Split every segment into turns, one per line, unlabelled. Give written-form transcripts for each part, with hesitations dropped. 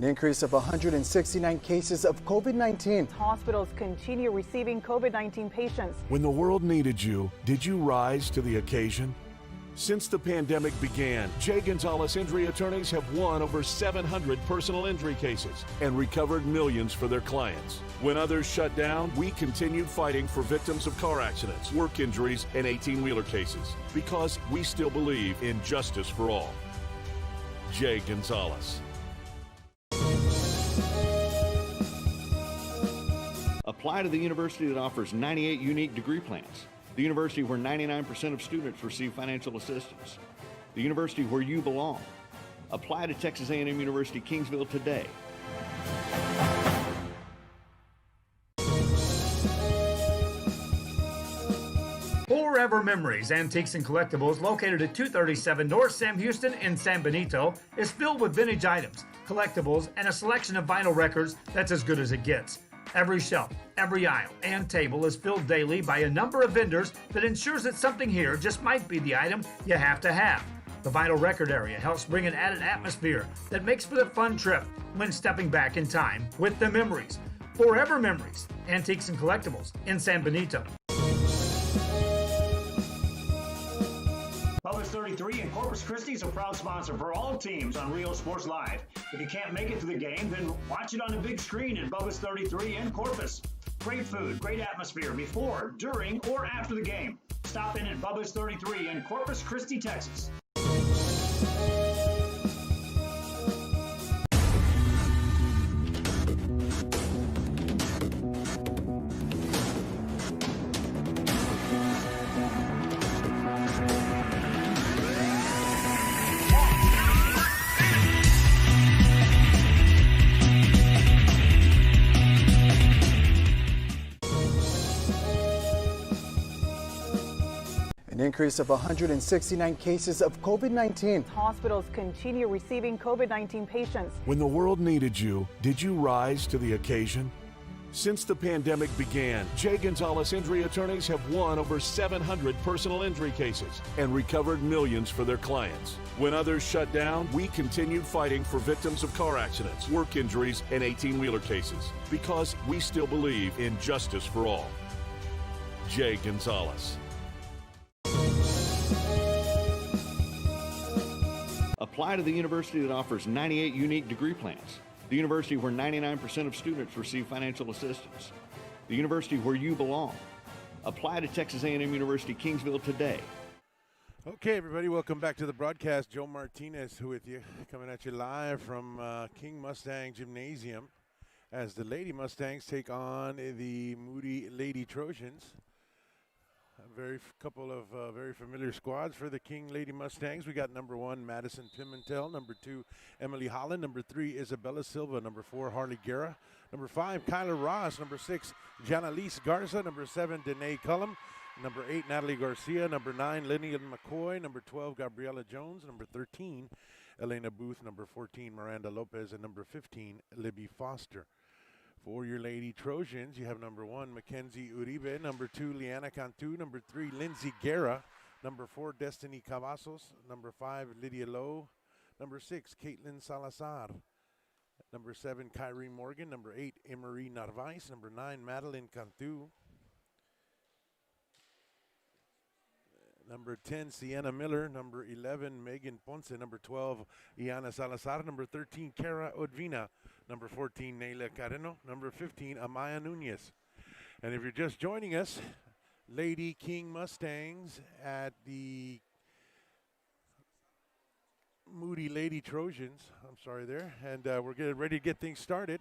An increase of 169 cases of COVID-19.
Hospitals continue receiving COVID-19 patients.
When the world needed you, did you rise to the occasion? Since the pandemic began, Jay Gonzalez injury attorneys have won over 700 personal injury cases and recovered millions for their clients. When others shut down, we continued fighting for victims of car accidents, work injuries, and 18-wheeler cases because we still believe in justice for all. Jay Gonzalez.
Apply to the university that offers 98 unique degree plans. The university where 99% of students receive financial assistance. The university where you belong. Apply to Texas A&M University Kingsville today.
Forever Memories, Antiques and Collectibles, located at 237 North Sam Houston in San Benito, is filled with vintage items, collectibles, and a selection of vinyl records that's as good as it gets. Every shelf, every aisle, and table is filled daily by a number of vendors that ensures that something here just might be the item you have to have. The vinyl record area helps bring an added atmosphere that makes for the fun trip when stepping back in time with the memories. Forever Memories, Antiques and Collectibles in San Benito.
Publix 33 and Corpus Christi is a proud sponsor for all teams on Rio Sports Live. If you can't make it to the game, then watch it on the big screen at Publix 33 and Corpus. Great food, great atmosphere before, during, or after the game. Stop in at Publix 33 in Corpus Christi, Texas.
An increase of 169 cases of COVID-19.
Hospitals continue receiving COVID-19 patients.
When the world needed you, did you rise to the occasion? Since the pandemic began, Jay Gonzalez injury attorneys have won over 700 personal injury cases and recovered millions for their clients. When others shut down, we continued fighting for victims of car accidents, work injuries, and 18-wheeler cases because we still believe in justice for all. Jay Gonzalez.
Apply to the university that offers 98 unique degree plans. The university where 99% of students receive financial assistance. The university where you belong. Apply to Texas A&M University Kingsville today.
Okay, everybody, welcome back to the broadcast. Joe Martinez with you, coming at you live from King Mustang Gymnasium as the Lady Mustangs take on the Moody Lady Trojans. A couple of very familiar squads for the King Lady Mustangs. We got number 1, Madison Pimentel. Number 2, Emily Holland. Number 3, Isabella Silva. Number 4, Harley Guerra. Number 5, Kyla Ross. Number 6, Janalise Garza. Number 7, Danae Cullum. Number 8, Natalie Garcia. Number 9, Lillian McCoy. Number 12, Gabriela Jones. Number 13, Elena Booth. Number 14, Miranda Lopez. And number 15, Libby Foster. For your Lady Trojans, you have number 1, Mackenzie Uribe. Number 2, Liana Cantu. Number 3, Lindsay Guerra. Number 4, Destiny Cavazos. Number 5, Lydia Lowe. Number 6, Caitlin Salazar. Number 7, Kyrie Morgan. Number 8, Emery Narvaez. Number 9, Madeline Cantu. Number 10, Sienna Miller. Number 11, Megan Ponce. Number 12, Iana Salazar. Number 13, Cara Odvina. Number 14, Neila Carreno. Number 15, Amaya Nunez. And if you're just joining us, Lady King Mustangs at the Moody Lady Trojans. I'm sorry there. And we're getting ready to get things started.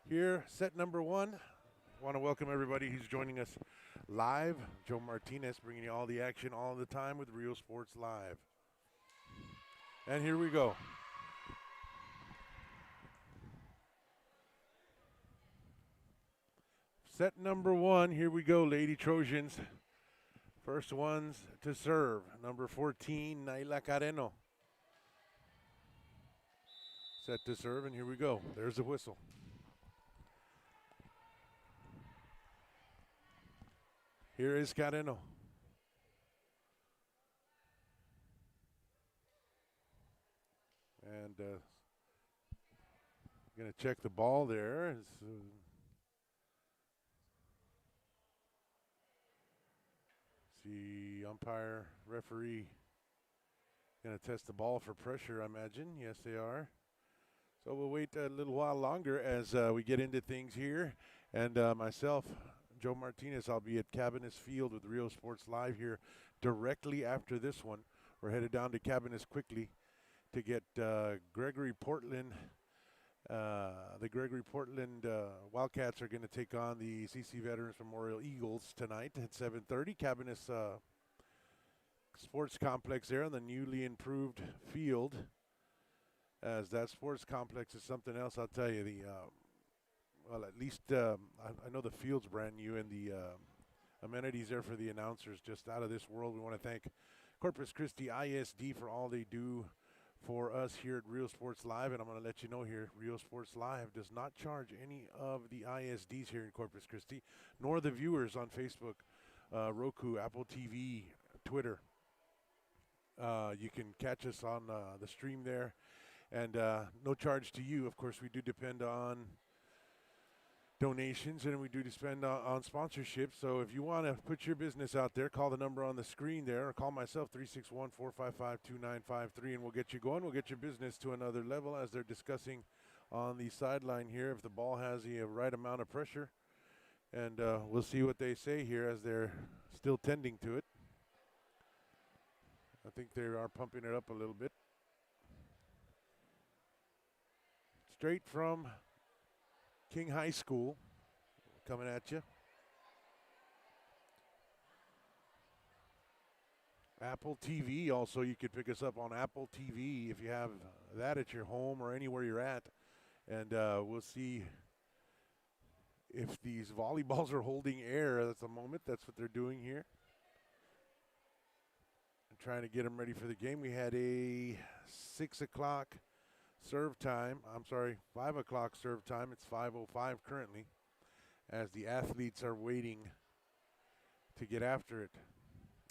Here, set number 1. I want to welcome everybody who's joining us live. Joe Martinez bringing you all the action all the time with Real Sports Live. And here we go. Set number 1, here we go, Lady Trojans. First ones to serve. Number 14, Naila Carreno. Set to serve, and here we go. There's the whistle. Here is Carreno. And Going to check the ball there. See umpire, referee going to test the ball for pressure, I imagine. Yes, they are. So we'll wait a little while longer as we get into things here. And myself, Joe Martinez, I'll be at Cabinets Field with Rio Sports Live here directly after this one. We're headed down to Cabinets quickly to get Gregory Portland. The Gregory Portland Wildcats are going to take on the CC Veterans Memorial Eagles tonight at 7:30. Cabinets Sports Complex there on the newly improved field. As that sports complex is something else, I'll tell you. Well, at least I know the field's brand new, and the amenities there for the announcers just out of this world. We want to thank Corpus Christi ISD for all they do for us here at Rio Sports Live, and I'm going to let you know here, Rio Sports Live does not charge any of the ISDs here in Corpus Christi, nor the viewers on Facebook, Roku, Apple TV, Twitter. You can catch us on the stream there, and no charge to you. Of course, we do depend on donations, and we do depend on sponsorship. So if you want to put your business out there, call the number on the screen there, or call myself, 361-455-2953, and we'll get you going. We'll get your business to another level, as they're discussing on the sideline here, if the ball has the right amount of pressure. And we'll see what they say here as they're still tending to it. I think they are pumping it up a little bit. Straight from King High School, coming at you. Apple TV, also, you could pick us up on Apple TV if you have that at your home or anywhere you're at. And we'll see if these volleyballs are holding air at the moment. That's what they're doing here. And trying to get them ready for the game. We had a 6 o'clock serve time. I'm sorry, 5 o'clock serve time. It's 5:05 currently, as the athletes are waiting to get after it.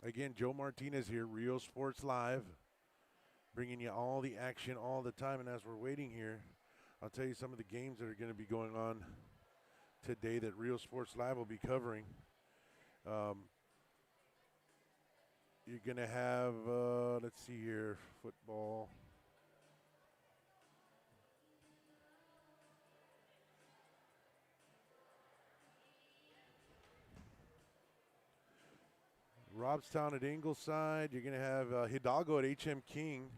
Again, Joe Martinez here, Rio Sports Live, bringing you all the action all the time. And as we're waiting here, I'll tell you some of the games that are going to be going on today that Rio Sports Live will be covering. You're going to have, let's see here, football. Robstown at Ingleside. You're going to have Hidalgo at HM King.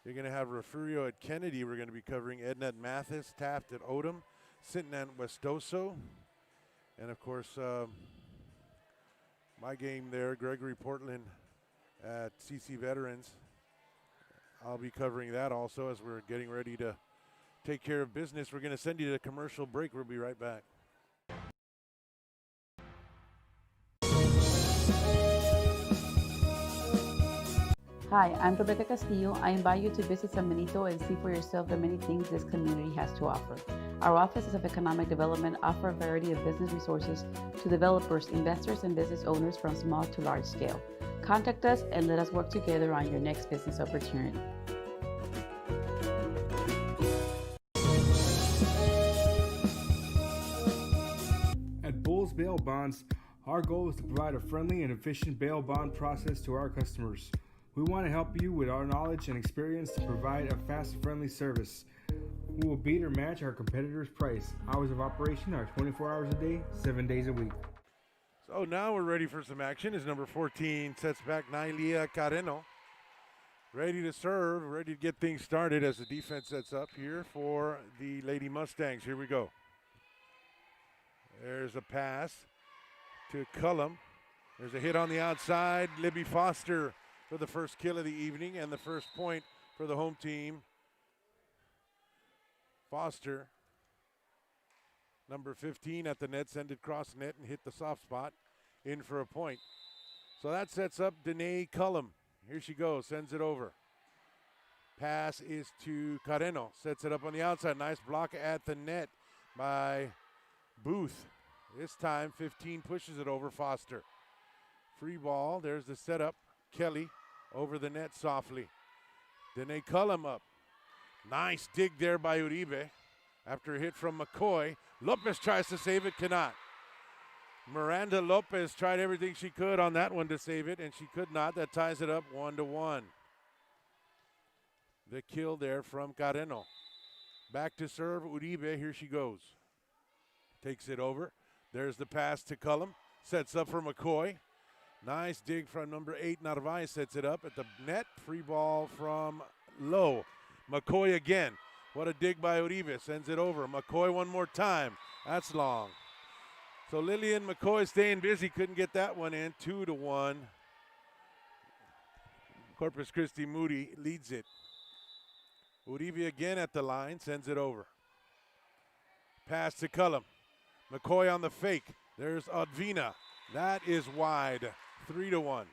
You're going to have Refugio at Kennedy. We're going to be covering Edna at Mathis, Taft at Odom, Sinton at Westoso. And, of course, my game there, Gregory Portland at CC Veterans. I'll be covering that also as we're getting ready to take care of business. We're going to send you to a commercial break. We'll be right back.
Hi, I'm Rebecca Castillo. I invite you to visit San Benito and see for yourself the many things this community has to offer. Our offices of economic development offer a variety of business resources to developers, investors, and business owners from small to large scale. Contact us and let us work together on your next business opportunity.
At Bulls Bail Bonds, our goal is to provide a friendly and efficient bail bond process to our customers. We want to help you with our knowledge and experience to provide a fast and friendly service. We will beat or match our competitors' price. Hours of operation are 24 hours a day, 7 days a week.
So now we're ready for some action as number 14 sets back Nailia Carreno. Ready to serve, ready to get things started as the defense sets up here for the Lady Mustangs. Here we go. There's a pass to Cullum. There's a hit on the outside. Libby Foster for the first kill of the evening and the first point for the home team. Foster, number 15 at the net, send it cross net and hit the soft spot, in for a point. So that sets up Danae Cullum. Here she goes, sends it over. Pass is to Carreno, sets it up on the outside. Nice block at the net by Booth. This time 15 pushes it over Foster. Free ball, there's the setup. Kelly over the net softly. Danae Cullum up. Nice dig there by Uribe. After a hit from McCoy, Lopez tries to save it, cannot. Miranda Lopez tried everything she could on that one to save it, and she could not. That ties it up 1-1. The kill there from Carreno. Back to serve, Uribe, here she goes. Takes it over. There's the pass to Cullum. Sets up for McCoy. Nice dig from number 8, Narvaez sets it up at the net. Free ball from Lowe. McCoy again. What a dig by Uribe. Sends it over. McCoy one more time. That's long. So Lillian McCoy staying busy. Couldn't get that one in. 2-1. Corpus Christi Moody leads it. Uribe again at the line. Sends it over. Pass to Cullum. McCoy on the fake. There's Odvina. That is wide. 3-1.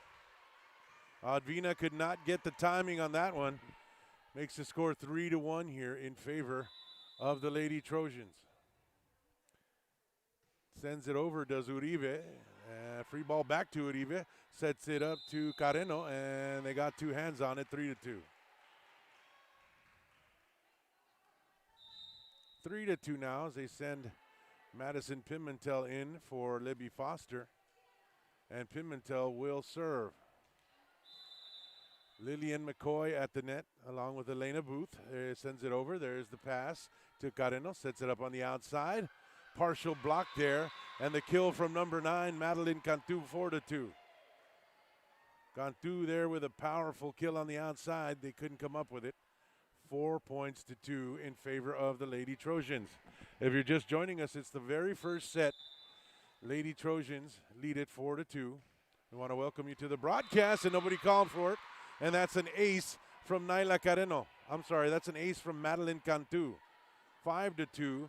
Odvina could not get the timing on that one. Makes the score 3-1 here in favor of the Lady Trojans. Sends it over, does Uribe. Free ball back to Uribe. Sets it up to Carreno, and they got two hands on it, 3-2. 3-2 now as they send Madison Pimentel in for Libby Foster. And Pimentel will serve. Lillian McCoy at the net along with Elena Booth. Sends it over. There's the pass to Carreno. Sets it up on the outside. Partial block there. And the kill from number 9, Madeline Cantu, 4-2. Cantu there with a powerful kill on the outside. They couldn't come up with it. 4-2 in favor of the Lady Trojans. If you're just joining us, it's the very first set. Lady Trojans lead it 4-2. We want to welcome you to the broadcast, and nobody called for it. And that's an ace from Naila Carreno. I'm sorry, that's an ace from Madeline Cantu. 5-2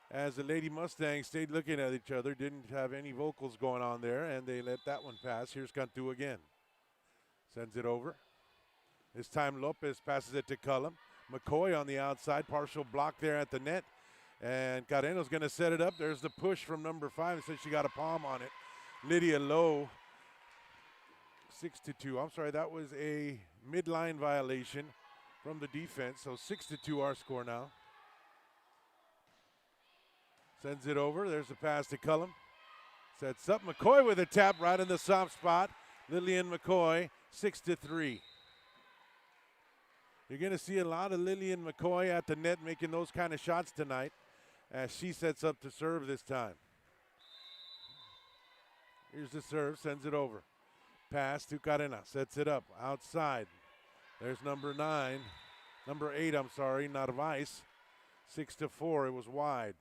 as the Lady Mustangs stayed looking at each other, didn't have any vocals going on there, and they let that one pass. Here's Cantu again. Sends it over. This time Lopez passes it to Cullum. McCoy on the outside, partial block there at the net. And Carreno's going to set it up. There's the push from number 5. It says she got a palm on it. Lydia Lowe, 6-2. I'm sorry, that was a midline violation from the defense. So 6-2 our score now. Sends it over. There's the pass to Cullum. Sets up McCoy with a tap right in the soft spot. Lillian McCoy, 6-3. You're going to see a lot of Lillian McCoy at the net making those kind of shots tonight as she sets up to serve this time. Here's the serve, sends it over. Pass to Carrena, sets it up outside. There's number 8, Narvaez. 6-4, it was wide.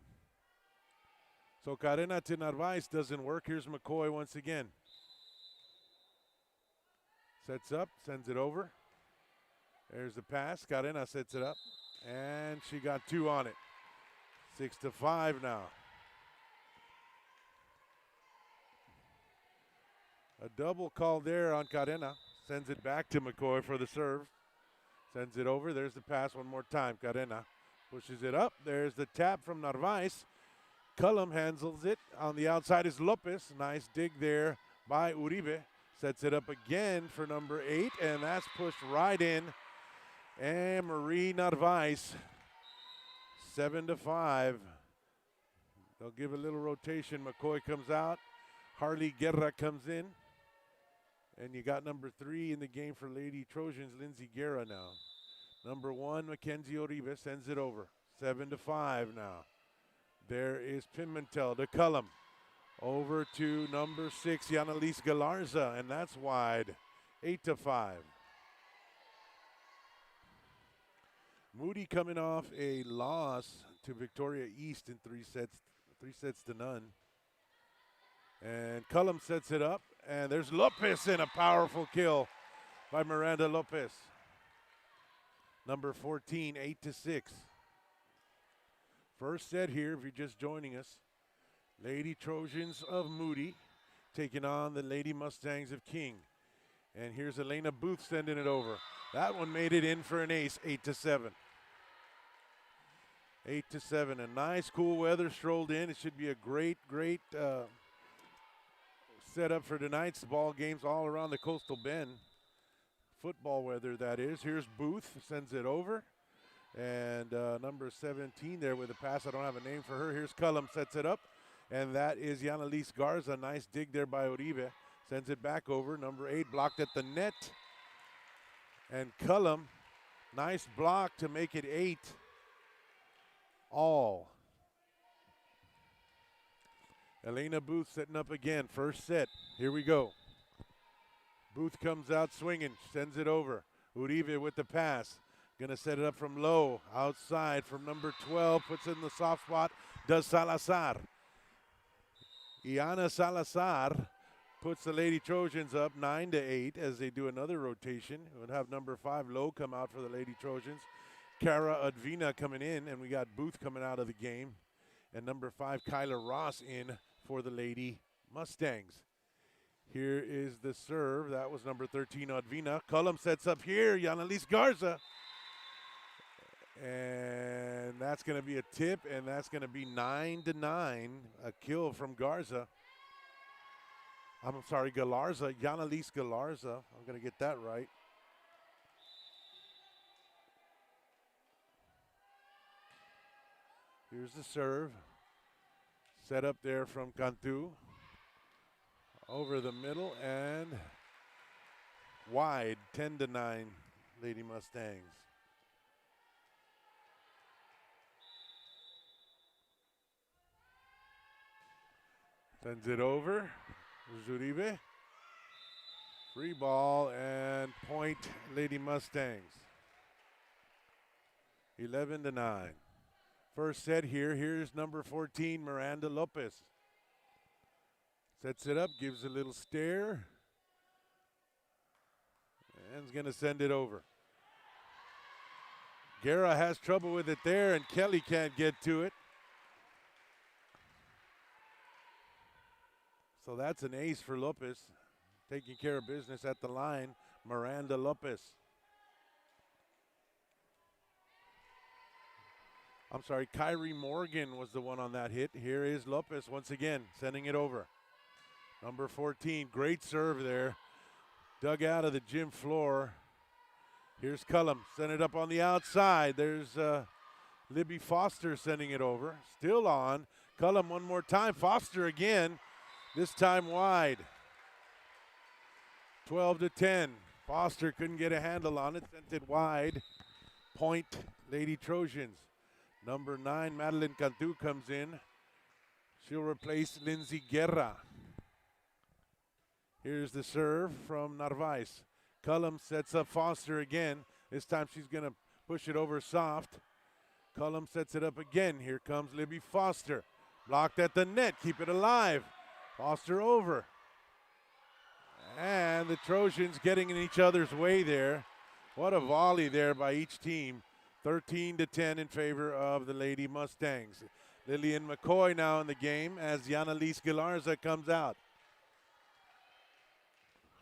So Carrena to Narvaez doesn't work. Here's McCoy once again. Sets up, sends it over. There's the pass. Carrena sets it up, and she got 2 on it. 6-5 now. A double call there on Carrena. Sends it back to McCoy for the serve. Sends it over. There's the pass one more time. Carrena pushes it up. There's the tap from Narvaez. Cullum handles it. On the outside is Lopez. Nice dig there by Uribe. Sets it up again for number 8, and that's pushed right in. And Marie Narvaez, 7-5. They'll give a little rotation. McCoy comes out. Harley Guerra comes in. And you got number 3 in the game for Lady Trojans, Lindsay Guerra now. Number 1, Mackenzie Uribe sends it over. 7-5 now. There is Pimentel to Cullum. Over to number 6, Yanalise Galarza, and that's wide. 8-5. Moody coming off a loss to Victoria East in 3 sets to none. And Cullum sets it up, and there's Lopez in a powerful kill by Miranda Lopez. Number 14, 8-6. First set here, if you're just joining us. Lady Trojans of Moody taking on the Lady Mustangs of King. And here's Elena Booth sending it over. That one made it in for an ace, 8-7. 8-7. A nice cool weather strolled in. It should be a great setup for tonight's ball games all around the Coastal Bend. Football weather, that is. Here's Booth, sends it over. And number 17 there with the pass. I don't have a name for her. Here's Cullum, sets it up. And that is Yanalise Garza. Nice dig there by Uribe. Sends it back over. Number 8 blocked at the net. And Cullum, nice block to make it 8 all. Elena Booth setting up again. First set. Here we go. Booth comes out swinging. Sends it over. Uribe with the pass. Going to set it up from low. Outside from number 12. Puts it in the soft spot. Does Salazar. Iana Salazar puts the Lady Trojans up 9-8 as they do another rotation. We'll have number 5 Low come out for the Lady Trojans. Cara Advina coming in, and we got Booth coming out of the game. And number 5 Kyla Ross in for the Lady Mustangs. Here is the serve. That was number 13 Advina. Cullum sets up here. Yanalise Garza. And that's going to be a tip, and that's going to be 9-9. A kill from Garza. I'm sorry, Galarza. Yanalise Galarza. I'm going to get that right. Here's the serve. Set up there from Cantu. Over the middle and wide. 10-9, Lady Mustangs. Sends it over. Zuribe. Free ball and point Lady Mustangs. 11-9. First set here. Here's number 14, Miranda Lopez. Sets it up, gives a little stare. And is going to send it over. Guerra has trouble with it there, and Kelly can't get to it. So that's an ace for Lopez. Taking care of business at the line, Miranda Lopez. I'm sorry, Kyrie Morgan was the one on that hit. Here is Lopez once again, sending it over. Number 14, great serve there. Dug out of the gym floor. Here's Cullum, send it up on the outside. There's Libby Foster sending it over. Still on. Cullum one more time. Foster again. This time wide. 12-10. Foster couldn't get a handle on it. Sent it wide. Point Lady Trojans. Number 9, Madeline Cantu comes in. She'll replace Lindsay Guerra. Here's the serve from Narvaez. Cullum sets up Foster again. This time she's going to push it over soft. Cullum sets it up again. Here comes Libby Foster. Blocked at the net. Keep it alive. Foster over. And the Trojans getting in each other's way there. What a volley there by each team. 13-10 in favor of the Lady Mustangs. Lillian McCoy now in the game as Yanalise Galarza comes out.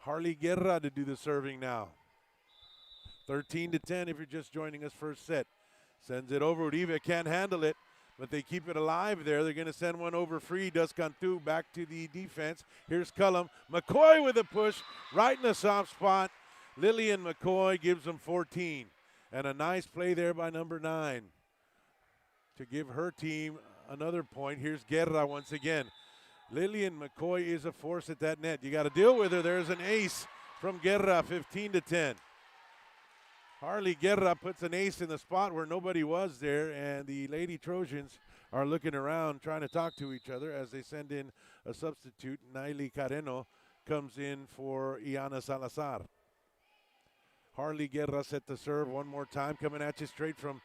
Harley Guerra to do the serving now. 13-10 if you're just joining us first set. Sends it over. Uribe can't handle it, but they keep it alive there. They're going to send one over free. Does Cantu back to the defense. Here's Cullum. McCoy with a push right in the soft spot. Lillian McCoy gives them 14. And a nice play there by number 9 to give her team another point. Here's Guerra once again. Lillian McCoy is a force at that net. You got to deal with her. There's an ace from Guerra, 15-10. Harley Guerra puts an ace in the spot where nobody was there, and the Lady Trojans are looking around trying to talk to each other as they send in a substitute. Naili Carreno comes in for Iana Salazar. Harley Guerra set the serve one more time, coming at you straight from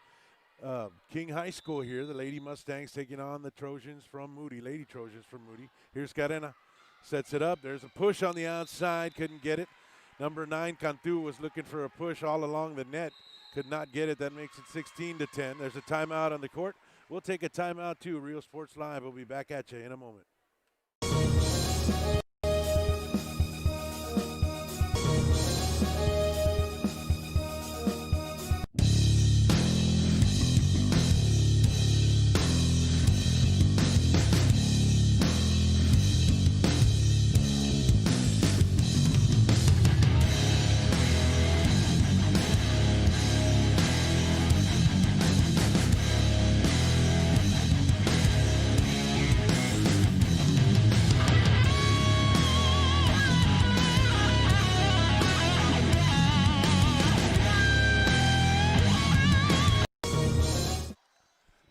King High School here. The Lady Mustangs taking on the Trojans from Moody, Lady Trojans from Moody. Here's Carrena, sets it up. There's a push on the outside, couldn't get it. Number 9, Cantu, was looking for a push all along the net, could not get it. That makes it 16-10. There's a timeout on the court. We'll take a timeout too. Real Sports Live. We'll be back at you in a moment.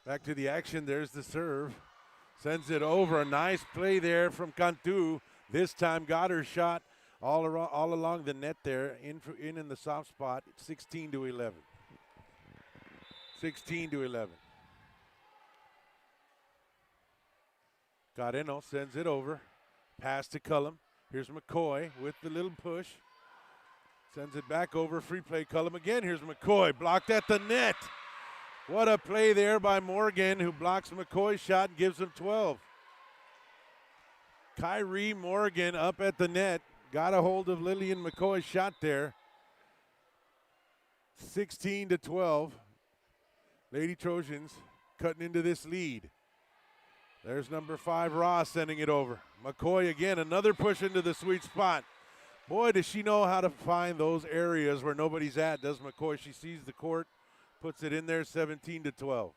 Back to the action. There's the serve. Sends it over. A nice play there from Cantu. This time got her shot all along the net there, in the soft spot. 16-11. 16-11. Careno sends it over. Pass to Cullum. Here's McCoy with the little push. Sends it back over. Free play, Cullum again. Here's McCoy. Blocked at the net. What a play there by Morgan, who blocks McCoy's shot and gives him 12. Kyrie Morgan up at the net. Got a hold of Lillian McCoy's shot there. 16-12. Lady Trojans cutting into this lead. There's number 5, Ross, sending it over. McCoy again, another push into the sweet spot. Boy, does she know how to find those areas where nobody's at, does McCoy. She sees the court, puts it in there, 17-12.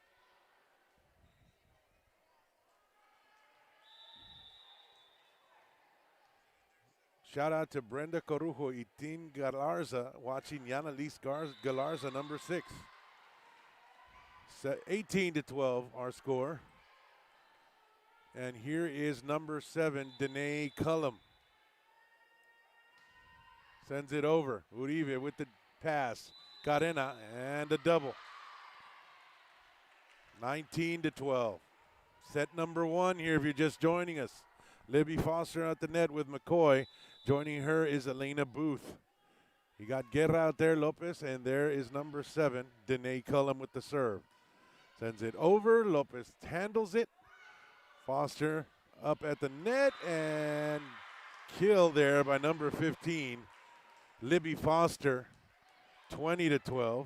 Shout out to Brenda Corujo, Itin Galarza, watching Yanalise Galarza, number 6. 18-12, our score. And here is number 7, Danae Cullum. Sends it over. Uribe with the pass. Carena and a double. 19-12. Set number 1 here if you're just joining us. Libby Foster at the net with McCoy. Joining her is Elena Booth. You got Guerra out there, Lopez, and there is number 7, Danae Cullum with the serve. Sends it over. Lopez handles it. Foster up at the net and kill there by number 15, Libby Foster, 20-12.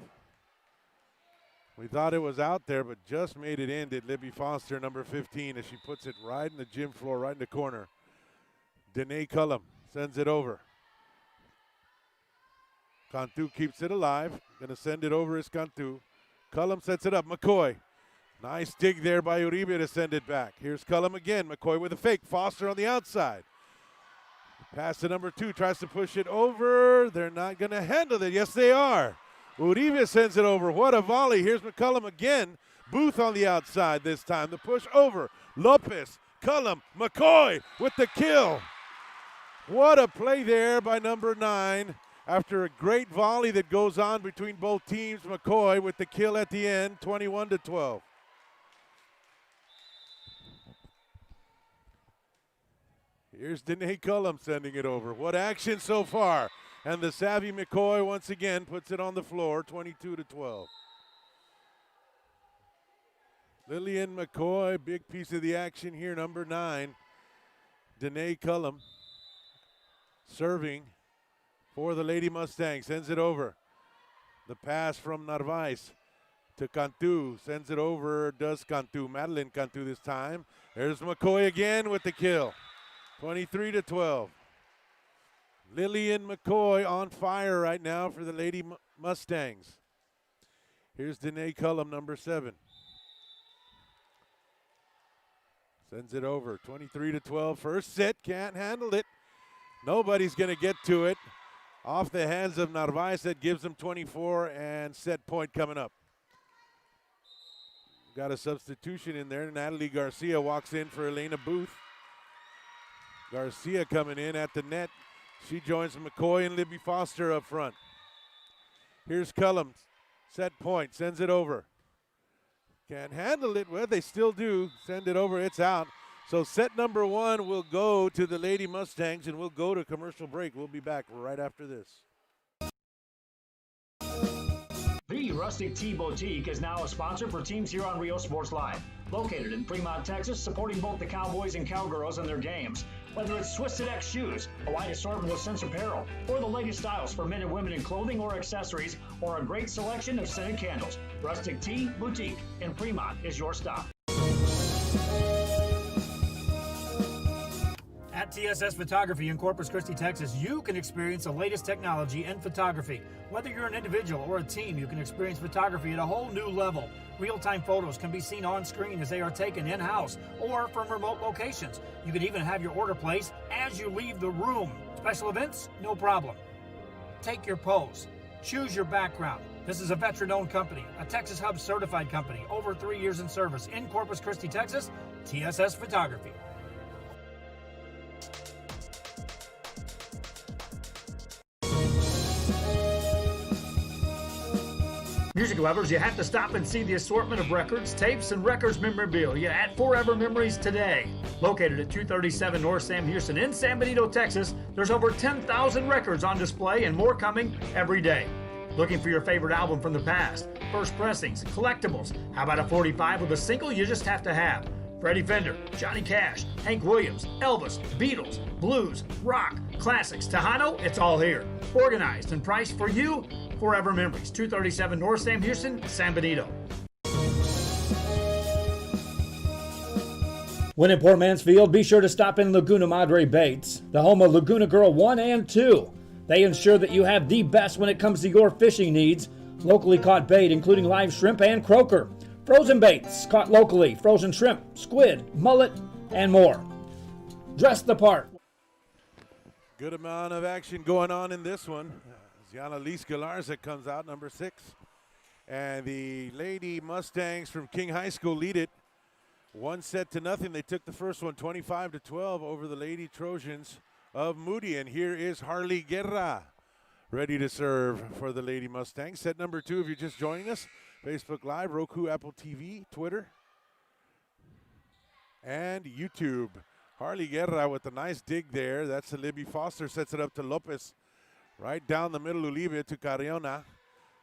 We thought it was out there, but just made it in, did Libby Foster, number 15, as she puts it right in the gym floor, right in the corner. Danae Cullum sends it over. Cantu keeps it alive. Gonna send it over is Cantu. Cullum sets it up. McCoy. Nice dig there by Uribe to send it back. Here's Cullum again. McCoy with a fake. Foster on the outside. Pass to number 2. Tries to push it over. They're not going to handle it. Yes, they are. Uribe sends it over. What a volley. Here's McCullum again. Booth on the outside this time. The push over. Lopez, Cullum, McCoy with the kill. What a play there by number 9. After a great volley that goes on between both teams, McCoy with the kill at the end, 21-12. Here's Danae Cullum sending it over. What action so far. And the savvy McCoy once again puts it on the floor, 22-12. Lillian McCoy, big piece of the action here, number 9. Danae Cullum serving for the Lady Mustangs, sends it over. The pass from Narvaez to Cantu, sends it over, does Cantu, Madeline Cantu this time. There's McCoy again with the kill. 23-12. Lillian McCoy on fire right now for the Lady Mustangs. Here's Danae Cullum, number 7. Sends it over, 23-12. First set, can't handle it. Nobody's going to get to it. Off the hands of Narvaez, that gives them 24, and set point coming up. Got a substitution in there. Natalie Garcia walks in for Elena Booth. Garcia coming in at the net. She joins McCoy and Libby Foster up front. Here's Cullum. Set point, sends it over. Can't handle it. Well, they still do. Send it over, it's out. So set number 1 will go to the Lady Mustangs, and we'll go to commercial break. We'll be back right after this.
The Rustic Tea Boutique is now a sponsor for teams here on Rio Sports Live. Located in Fremont, Texas, supporting both the Cowboys and Cowgirls in their games. Whether it's Twisted X shoes, a wide assortment of Sense apparel, or the latest styles for men and women in clothing or accessories, or a great selection of scented candles, Rustic Tea Boutique in Fremont is your stop.
At TSS Photography in Corpus Christi, Texas, you can experience the latest technology in photography. Whether you're an individual or a team, you can experience photography at a whole new level. Real-time photos can be seen on screen as they are taken in-house or from remote locations. You can even have your order placed as you leave the room. Special events? No problem. Take your pose. Choose your background. This is a veteran-owned company, a Texas Hub certified company, over 3 years in service in Corpus Christi, Texas, TSS Photography. Music lovers, you have to stop and see the assortment of records, tapes, and records memorabilia at Forever Memories today. Located at 237 North Sam Houston in San Benito, Texas, there's over 10,000 records on display and more coming every day. Looking for your favorite album from the past, first pressings, collectibles. How about a 45 with a single you just have to have? Freddie Fender, Johnny Cash, Hank Williams, Elvis, Beatles, blues, rock, classics, Tejano, it's all here. Organized and priced for you. Forever Memories, 237 North Sam Houston, San Benito. When in Port Mansfield, be sure to stop in Laguna Madre Baits, the home of Laguna Girl 1 and 2. They ensure that you have the best when it comes to your fishing needs. Locally caught bait, including live shrimp and croaker. Frozen baits, caught locally, frozen shrimp, squid, mullet, and more. Dress the part.
Good amount of action going on in this one. Ziana Liz Galarza comes out, number 6. And the Lady Mustangs from King High School lead it 1-0. They took the first one 25-12 over the Lady Trojans of Moody. And here is Harley Guerra ready to serve for the Lady Mustangs. Set number 2 if you're just joining us. Facebook Live, Roku, Apple TV, Twitter, and YouTube. Harley Guerra with a nice dig there. That's a Libby Foster, sets it up to Lopez. Right down the middle, Uribe to Carriona.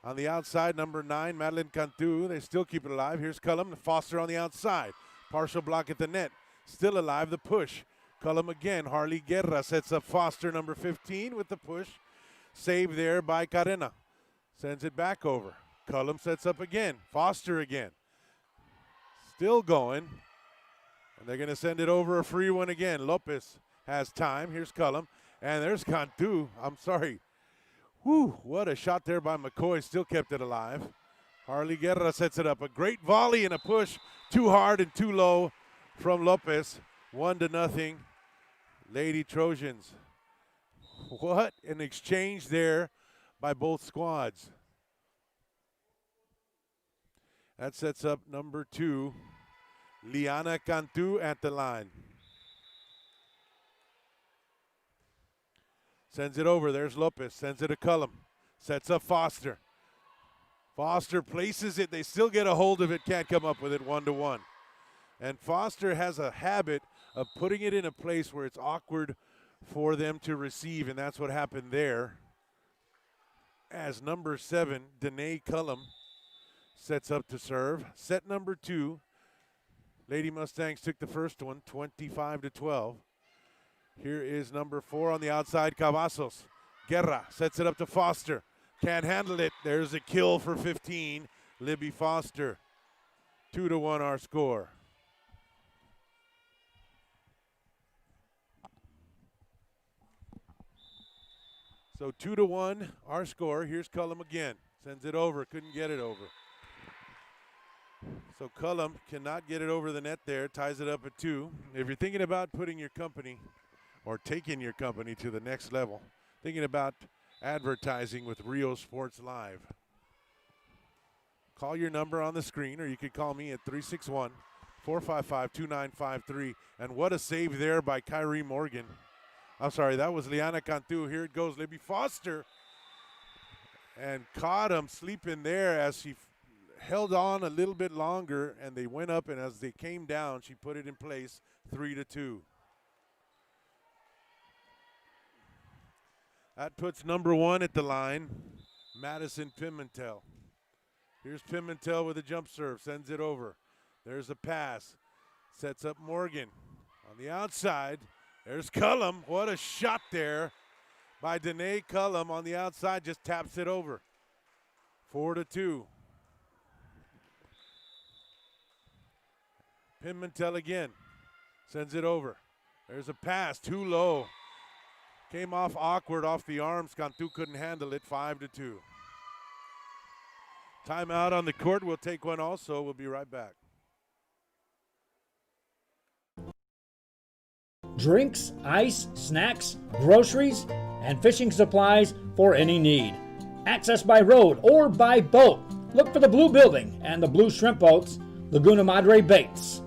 On the outside, number 9, Madeline Cantu. They still keep it alive. Here's Cullum, Foster on the outside. Partial block at the net. Still alive, the push. Cullum again. Harley Guerra sets up Foster, number 15, with the push. Save there by Carena. Sends it back over. Cullum sets up again. Foster again. Still going. And they're going to send it over a free one again. Lopez has time. Here's Cullum. And there's Cantu. I'm sorry. Whew, what a shot there by McCoy. Still kept it alive. Harley Guerra sets it up. A great volley and a push. Too hard and too low from Lopez. 1-0. Lady Trojans. What an exchange there by both squads. That sets up number 2, Liana Cantu at the line. Sends it over. There's Lopez. Sends it to Cullum. Sets up Foster. Foster places it. They still get a hold of it. Can't come up with it. 1-1. And Foster has a habit of putting it in a place where it's awkward for them to receive, and that's what happened there. As number 7, Danae Cullum, sets up to serve. Set number 2. Lady Mustangs took the first one, 25-12. Here is number 4 on the outside, Cavazos. Guerra sets it up to Foster. Can't handle it. There's a kill for 15. Libby Foster. 2-1 our score. So 2-1 our score. Here's Cullum again. Sends it over. Couldn't get it over. So Cullum cannot get it over the net there. Ties it up at 2. If you're thinking about putting your company or taking your company to the next level, thinking about advertising with Rio Sports Live, call your number on the screen, or you could call me at 361-455-2953. And what a save there by Kyrie Morgan. I'm sorry, that was Liana Cantu. Here it goes, Libby Foster. And caught him sleeping there as she held on a little bit longer, and they went up, and as they came down, she put it in place, 3-2. That puts number 1 at the line, Madison Pimentel. Here's Pimentel with a jump serve, sends it over. There's a pass, sets up Morgan. On the outside, there's Cullum. What a shot there by Danae Cullum on the outside, just taps it over. 4-2. Pimentel again, sends it over. There's a pass, too low. Came off awkward off the arms. Cantu couldn't handle it. 5-2. Timeout on the court. We'll take one also. We'll be right back.
Drinks, ice, snacks, groceries, and fishing supplies for any need.
Access by road or by boat. Look for the Blue Building and the Blue Shrimp Boats, Laguna Madre Baits.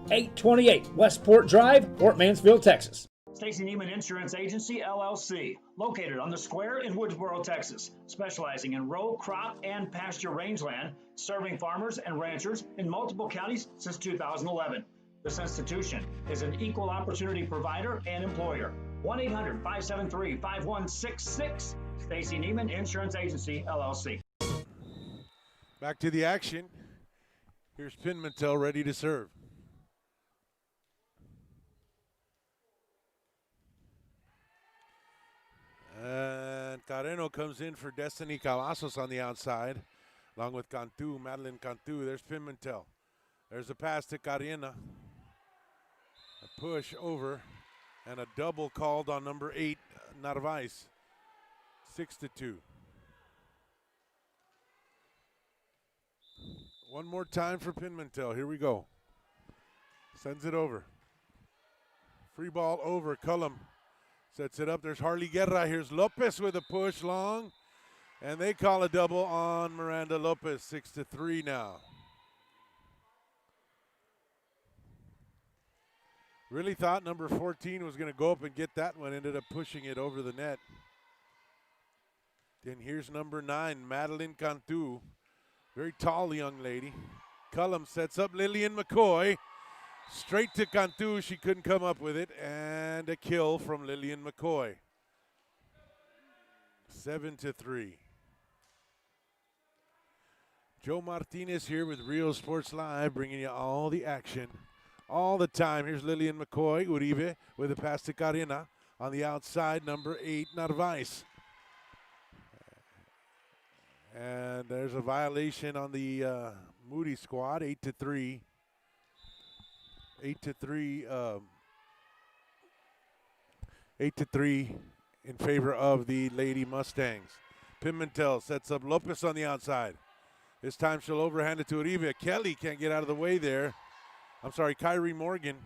828 Westport Drive, Port Mansfield, Texas.
Stacy Neiman Insurance Agency, LLC, located on the square in Woodsboro, Texas, specializing in row, crop, and pasture rangeland, serving farmers and ranchers in multiple counties since 2011. This institution is an equal opportunity provider and employer. 1-800-573-5166. Stacy Neiman Insurance Agency, LLC.
Back to the action. Here's Pimentel ready to serve. And Carreno comes in for Destiny Cavazos on the outside, along with Cantu, Madeline Cantu. There's Pimentel. There's a pass to Carriena. A push over, and a double called on number 8, Narvaez. 6-2. One more time for Pimentel. Here we go. Sends it over. Free ball over. Cullum sets it up. There's Harley Guerra. Here's Lopez with a push long. And they call a double on Miranda Lopez. 6-3 now. Really thought number 14 was going to go up and get that one. Ended up pushing it over the net. Then here's number 9, Madeline Cantu. Very tall young lady. Cullum sets up Lillian McCoy. Straight to Cantu. She couldn't come up with it. And a kill from Lillian McCoy. 7-3. Joe Martinez here with Rio Sports Live, bringing you all the action all the time. Here's Lillian McCoy. Uribe with a pass to Carina. On the outside, number 8, Narvaez. And there's a violation on the Moody squad, 8-3. 8-3. 8-3 in favor of the Lady Mustangs. Pimentel sets up Lopez on the outside. This time she'll overhand it to Uribe. Kelly can't get out of the way there. I'm sorry, Kyrie Morgan.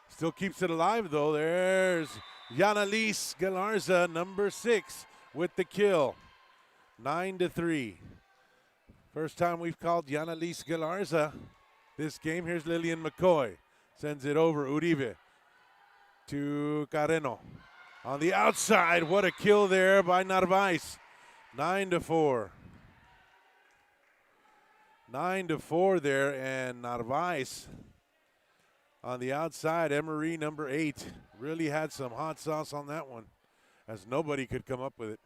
Still keeps it alive, though. There's Yanalise Galarza, number 6, with the kill. 9-3. First time we've called Yanalise Galarza this game. Here's Lillian McCoy. Sends it over. Uribe to Carreno. On the outside, what a kill there by Narvaez. 9-4. 9-4 there, and Narvaez on the outside. Emery, number 8, really had some hot sauce on that one, as nobody could come up with it.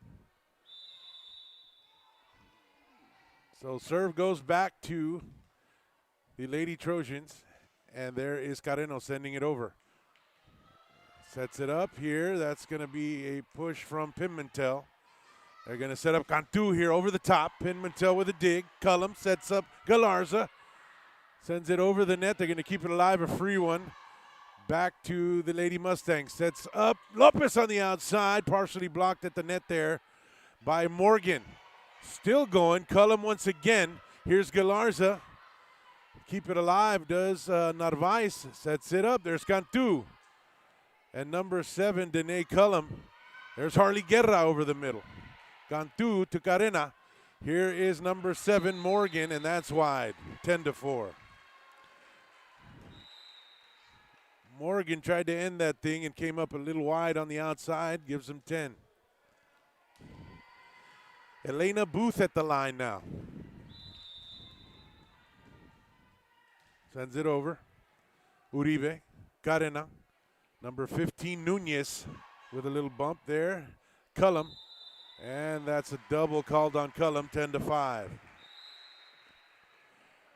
So serve goes back to the Lady Trojans, and there is Carreno sending it over. Sets it up here. That's going to be a push from Pimentel. They're going to set up Cantu here over the top. Pimentel with a dig. Cullum sets up Galarza. Sends it over the net. They're going to keep it alive, a free one. Back to the Lady Mustangs. Sets up Lopez on the outside. Partially blocked at the net there by Morgan. Still going. Cullum once again. Here's Galarza. Keep it alive does Narvaez. Sets it up. There's Cantu. And number 7, Danae Cullum. There's Harley Guerra over the middle. Cantu to Carena. Here is number 7, Morgan, and that's wide. 10-4. Morgan tried to end that thing and came up a little wide on the outside. Gives him 10. Elena Booth at the line now. Sends it over. Uribe. Carena. Number 15, Nunez, with a little bump there. Cullum. And that's a double called on Cullum, 10-5.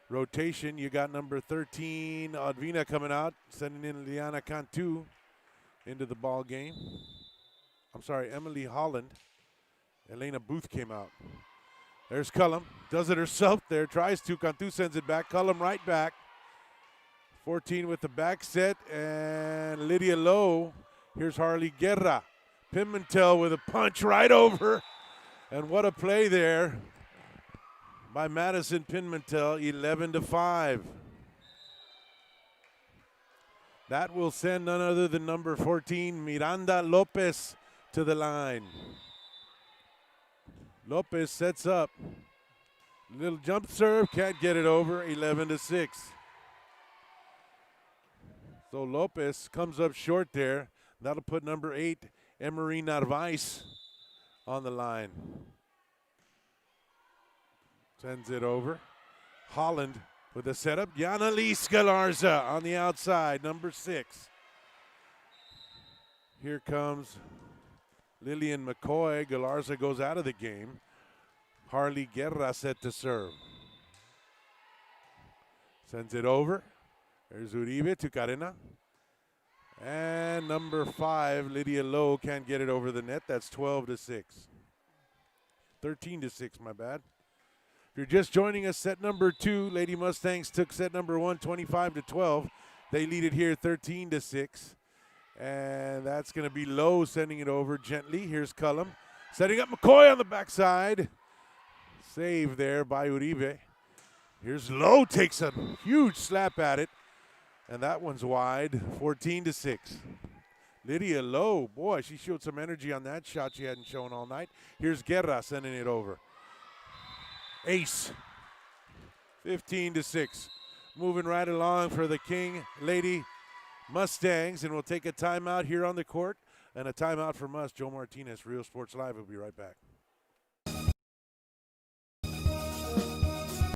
Rotation, you got number 13, Advina coming out, sending in Liana Cantu into the ball game. I'm sorry, Emily Holland. Elena Booth came out. There's Cullum, does it herself there, tries to. Cantu sends it back. Cullum right back. 14 with the back set, and Lydia Lowe. Here's Harley Guerra. Pimentel with a punch right over. And what a play there by Madison Pimentel, 11-5. That will send none other than number 14, Miranda Lopez, to the line. Lopez sets up. Little jump serve, can't get it over, 11-6. So Lopez comes up short there. That'll put number 8, Emery Narvaez, on the line. Sends it over. Holland with the setup. Yanalise Galarza on the outside, number 6. Here comes Lillian McCoy. Galarza goes out of the game. Harley Guerra set to serve. Sends it over. There's Uribe to Carena. And number 5, Lydia Lowe, can't get it over the net. That's 12-6. 13-6, my bad. If you're just joining us, set number 2, Lady Mustangs took set number 1, 25-12. They lead it here 13-6. And that's going to be Lowe sending it over gently. Here's Cullum. Setting up McCoy on the backside. Save there by Uribe. Here's Lowe, takes a huge slap at it. And that one's wide, 14-6. Lydia Lowe, boy, she showed some energy on that shot she hadn't shown all night. Here's Guerra sending it over. Ace, 15-6. Moving right along for the King Lady Mustangs, and we'll take a timeout here on the court. And a timeout from us, Joe Martinez, Real Sports Live. We'll be right back.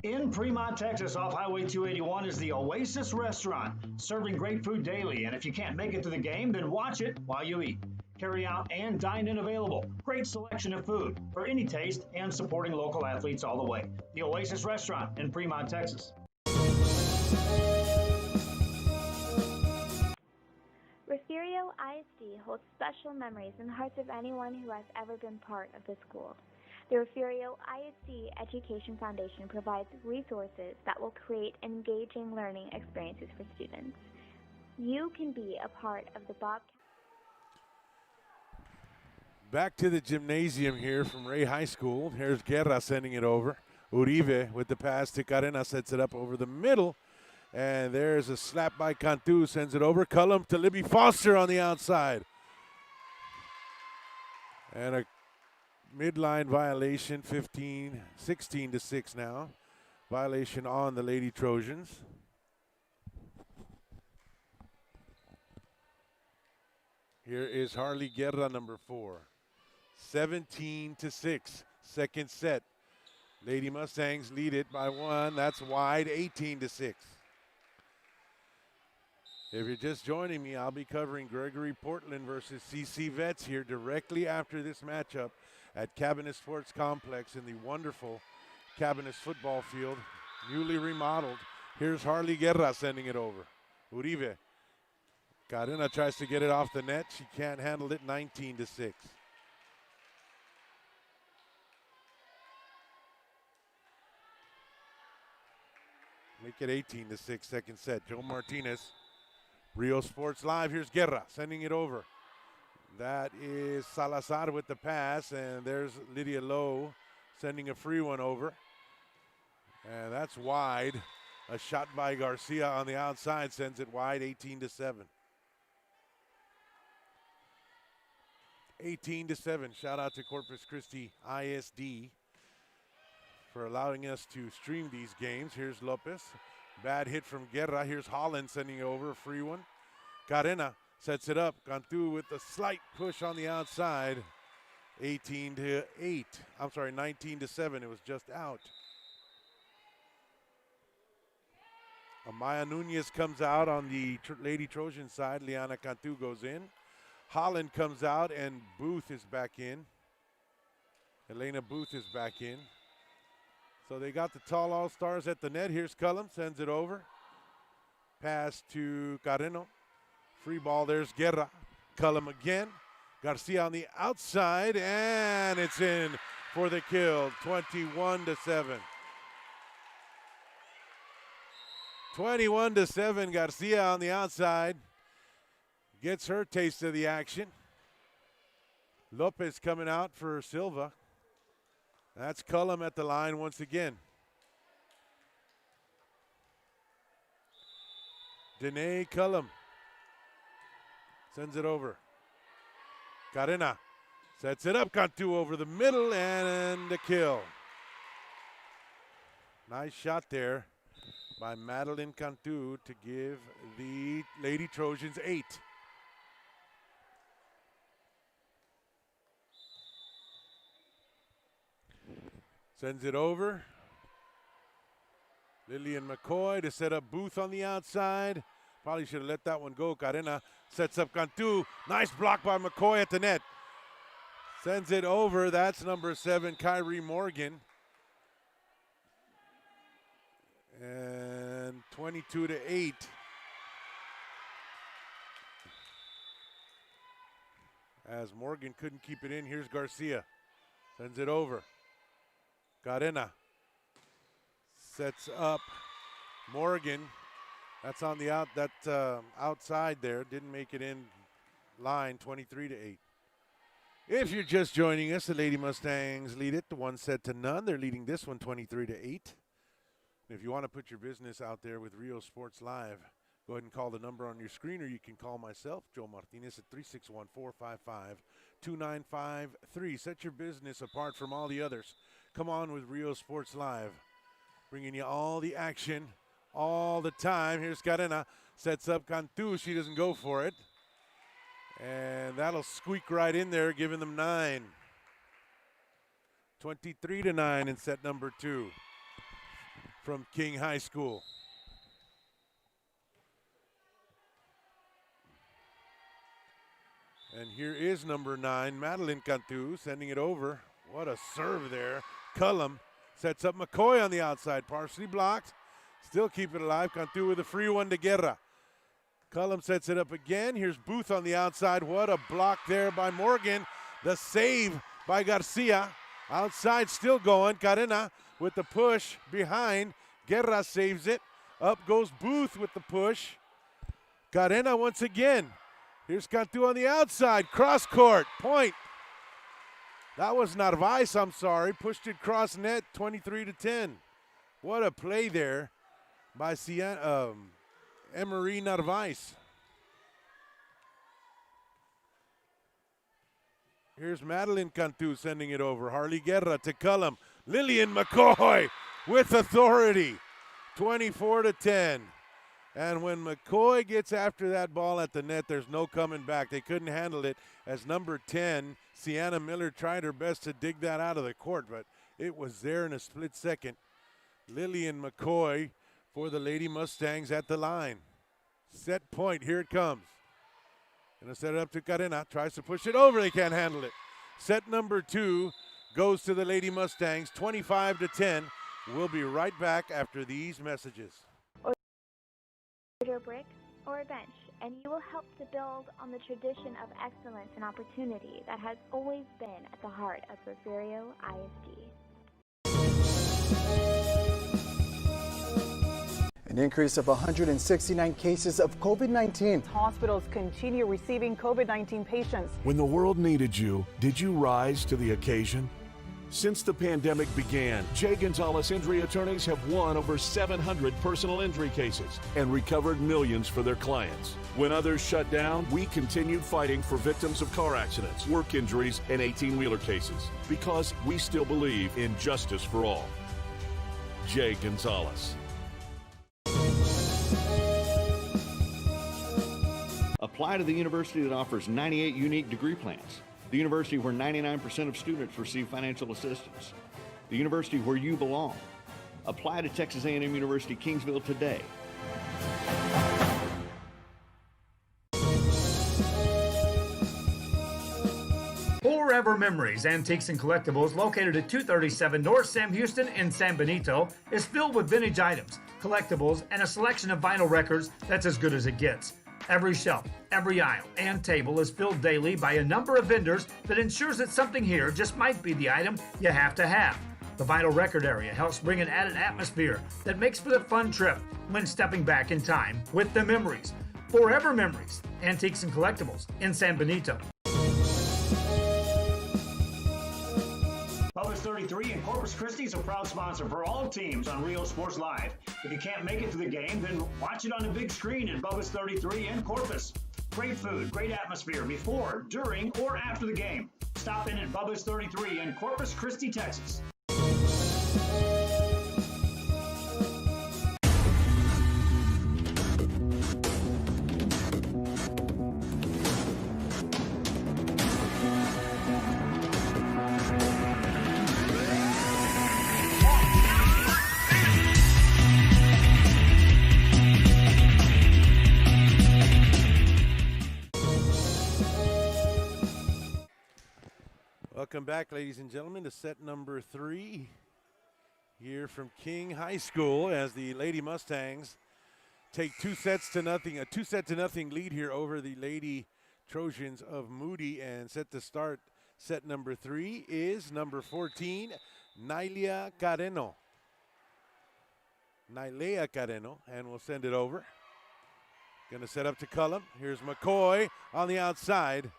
In Fremont, Texas, off Highway 281 is the Oasis Restaurant, serving great food daily. And if you can't make it to the game, then watch it while you eat. Carry out and dine in available. Great selection of food for any taste and supporting local athletes all the way. The Oasis Restaurant in Fremont, Texas.
Refugio ISD holds special memories in the hearts of anyone who has ever been part of the school. The Refugio ISD Education Foundation provides resources that will create engaging learning experiences for students. You can be a part of the Bobcat.
Back to the gymnasium here from Ray High School. Here's Guerra sending it over. Uribe with the pass to Carena, sets it up over the middle. And there's a slap by Cantu, sends it over. Cullum to Libby Foster on the outside. And a midline violation, 16-6 now. Violation on the Lady Trojans. Here is Harley Guerra, number 4. 17-6, second set. Lady Mustangs lead it by 1. That's wide, 18-6. If you're just joining me, I'll be covering Gregory Portland versus CC Vets here directly after this matchup at Cabinet Sports Complex in the wonderful Cabinet football field, newly remodeled. Here's Harley Guerra sending it over. Uribe. Carena tries to get it off the net. She can't handle it, 19-6. Make it 18-6, second set. Joe Martinez, Rio Sports Live. Here's Guerra sending it over. That is Salazar with the pass, and there's Lydia Lowe sending a free one over. And that's wide. A shot by Garcia on the outside sends it wide, 18-7. 18-7. Shout out to Corpus Christi ISD for allowing us to stream these games. Here's Lopez. Bad hit from Guerra. Here's Holland sending it over, a free one. Carena sets it up. Cantu with a slight push on the outside. 19-7. It was just out. Amaya Nunez comes out on the Lady Trojan side. Liana Cantu goes in. Holland comes out, and Booth is back in. Elena Booth is back in. So they got the tall all-stars at the net. Here's Cullum, sends it over. Pass to Carreno. Free ball, there's Guerra. Cullum again. Garcia on the outside, and it's in for the kill, 21-7. 21-7, Garcia on the outside. Gets her taste of the action. Lopez coming out for Silva. That's Cullum at the line once again. Danae Cullum sends it over. Carena Sets it up, Cantu over the middle, and a kill. Nice shot there by Madeline Cantu to give the Lady Trojans 8. Sends it over. Lillian McCoy to set up Booth on the outside. Probably should have let that one go. Karina sets up Cantu. Nice block by McCoy at the net. Sends it over. That's number 7, Kyrie Morgan. And 22-8. As Morgan couldn't keep it in, here's Garcia. Sends it over. Garena sets up Morgan. That's on the outside there. Didn't make it in line. 23-8. If you're just joining us, the Lady Mustangs lead it 1-0. They're leading this one 23-8. If you want to put your business out there with Rio Sports Live, go ahead and call the number on your screen, or you can call myself, Joe Martinez, at 361-455-2953. Set your business apart from all the others. Come on with Rio Sports Live, bringing you all the action all the time. Here's Carena, sets up Cantu. She doesn't go for it. And that'll squeak right in there, giving them 9. 23-9 in set number 2 from King High School. And here is number 9, Madeline Cantu, sending it over. What a serve there. Cullum sets up McCoy on the outside, partially blocked. Still keep it alive. Cantu with a free one to Guerra. Cullum sets it up again. Here's Booth on the outside. What a block there by Morgan. The save by Garcia. Outside still going. Carena with the push behind. Guerra saves it. Up goes Booth with the push. Carena once again. Here's Cantu on the outside. Cross court. Point. That was Narvaez, I'm sorry. Pushed it cross net, 23-10. What a play there by Emery Narvaez. Here's Madeline Cantu sending it over. Harley Guerra to Cullum. Lillian McCoy with authority, 24-10. And when McCoy gets after that ball at the net, there's no coming back. They couldn't handle it as number 10, Sienna Miller, tried her best to dig that out of the court, but it was there in a split second. Lillian McCoy for the Lady Mustangs at the line. Set point, here it comes. Gonna set it up to Carena, tries to push it over, they can't handle it. Set number 2 goes to the Lady Mustangs, 25-10. We'll be right back after these messages.
Order a brick or a bench, and you will help to build on the tradition of excellence and opportunity that has always been at the heart of Porfirio ISD.
An increase of 169 cases of COVID-19.
Hospitals continue receiving COVID-19 patients.
When the world needed you, did you rise to the occasion? Since the pandemic began, Jay Gonzalez Injury Attorneys have won over 700 personal injury cases and recovered millions for their clients. When others shut down, we continued fighting for victims of car accidents, work injuries, and 18-wheeler cases because we still believe in justice for all. Jay Gonzalez.
Apply to the university that offers 98 unique degree plans. The university where 99% of students receive financial assistance. The university where you belong. Apply to Texas A&M University Kingsville today.
Forever Memories, Antiques and Collectibles, located at 237 North Sam Houston in San Benito, is filled with vintage items, collectibles, and a selection of vinyl records that's as good as it gets. Every shelf, every aisle, and table is filled daily by a number of vendors that ensures that something here just might be the item you have to have. The vinyl record area helps bring an added atmosphere that makes for the fun trip when stepping back in time with the memories. Forever Memories, Antiques and Collectibles in San Benito.
Publix 33 and Corpus Christi is a proud sponsor for all teams on Rio Sports Live. If you can't make it to the game, then watch it on the big screen at Publix 33 and Corpus. Great food, great atmosphere before, during, or after the game. Stop in at Bubba's 33 in Corpus Christi, Texas.
Welcome back, ladies and gentlemen, to set number 3 here from King High School as the Lady Mustangs take 2-0, a 2-0 lead here over the Lady Trojans of Moody. And set to start set number 3 is number 14, Nailea Careno. And we'll send it over. Gonna set up to Cullum. Here's McCoy on the outside.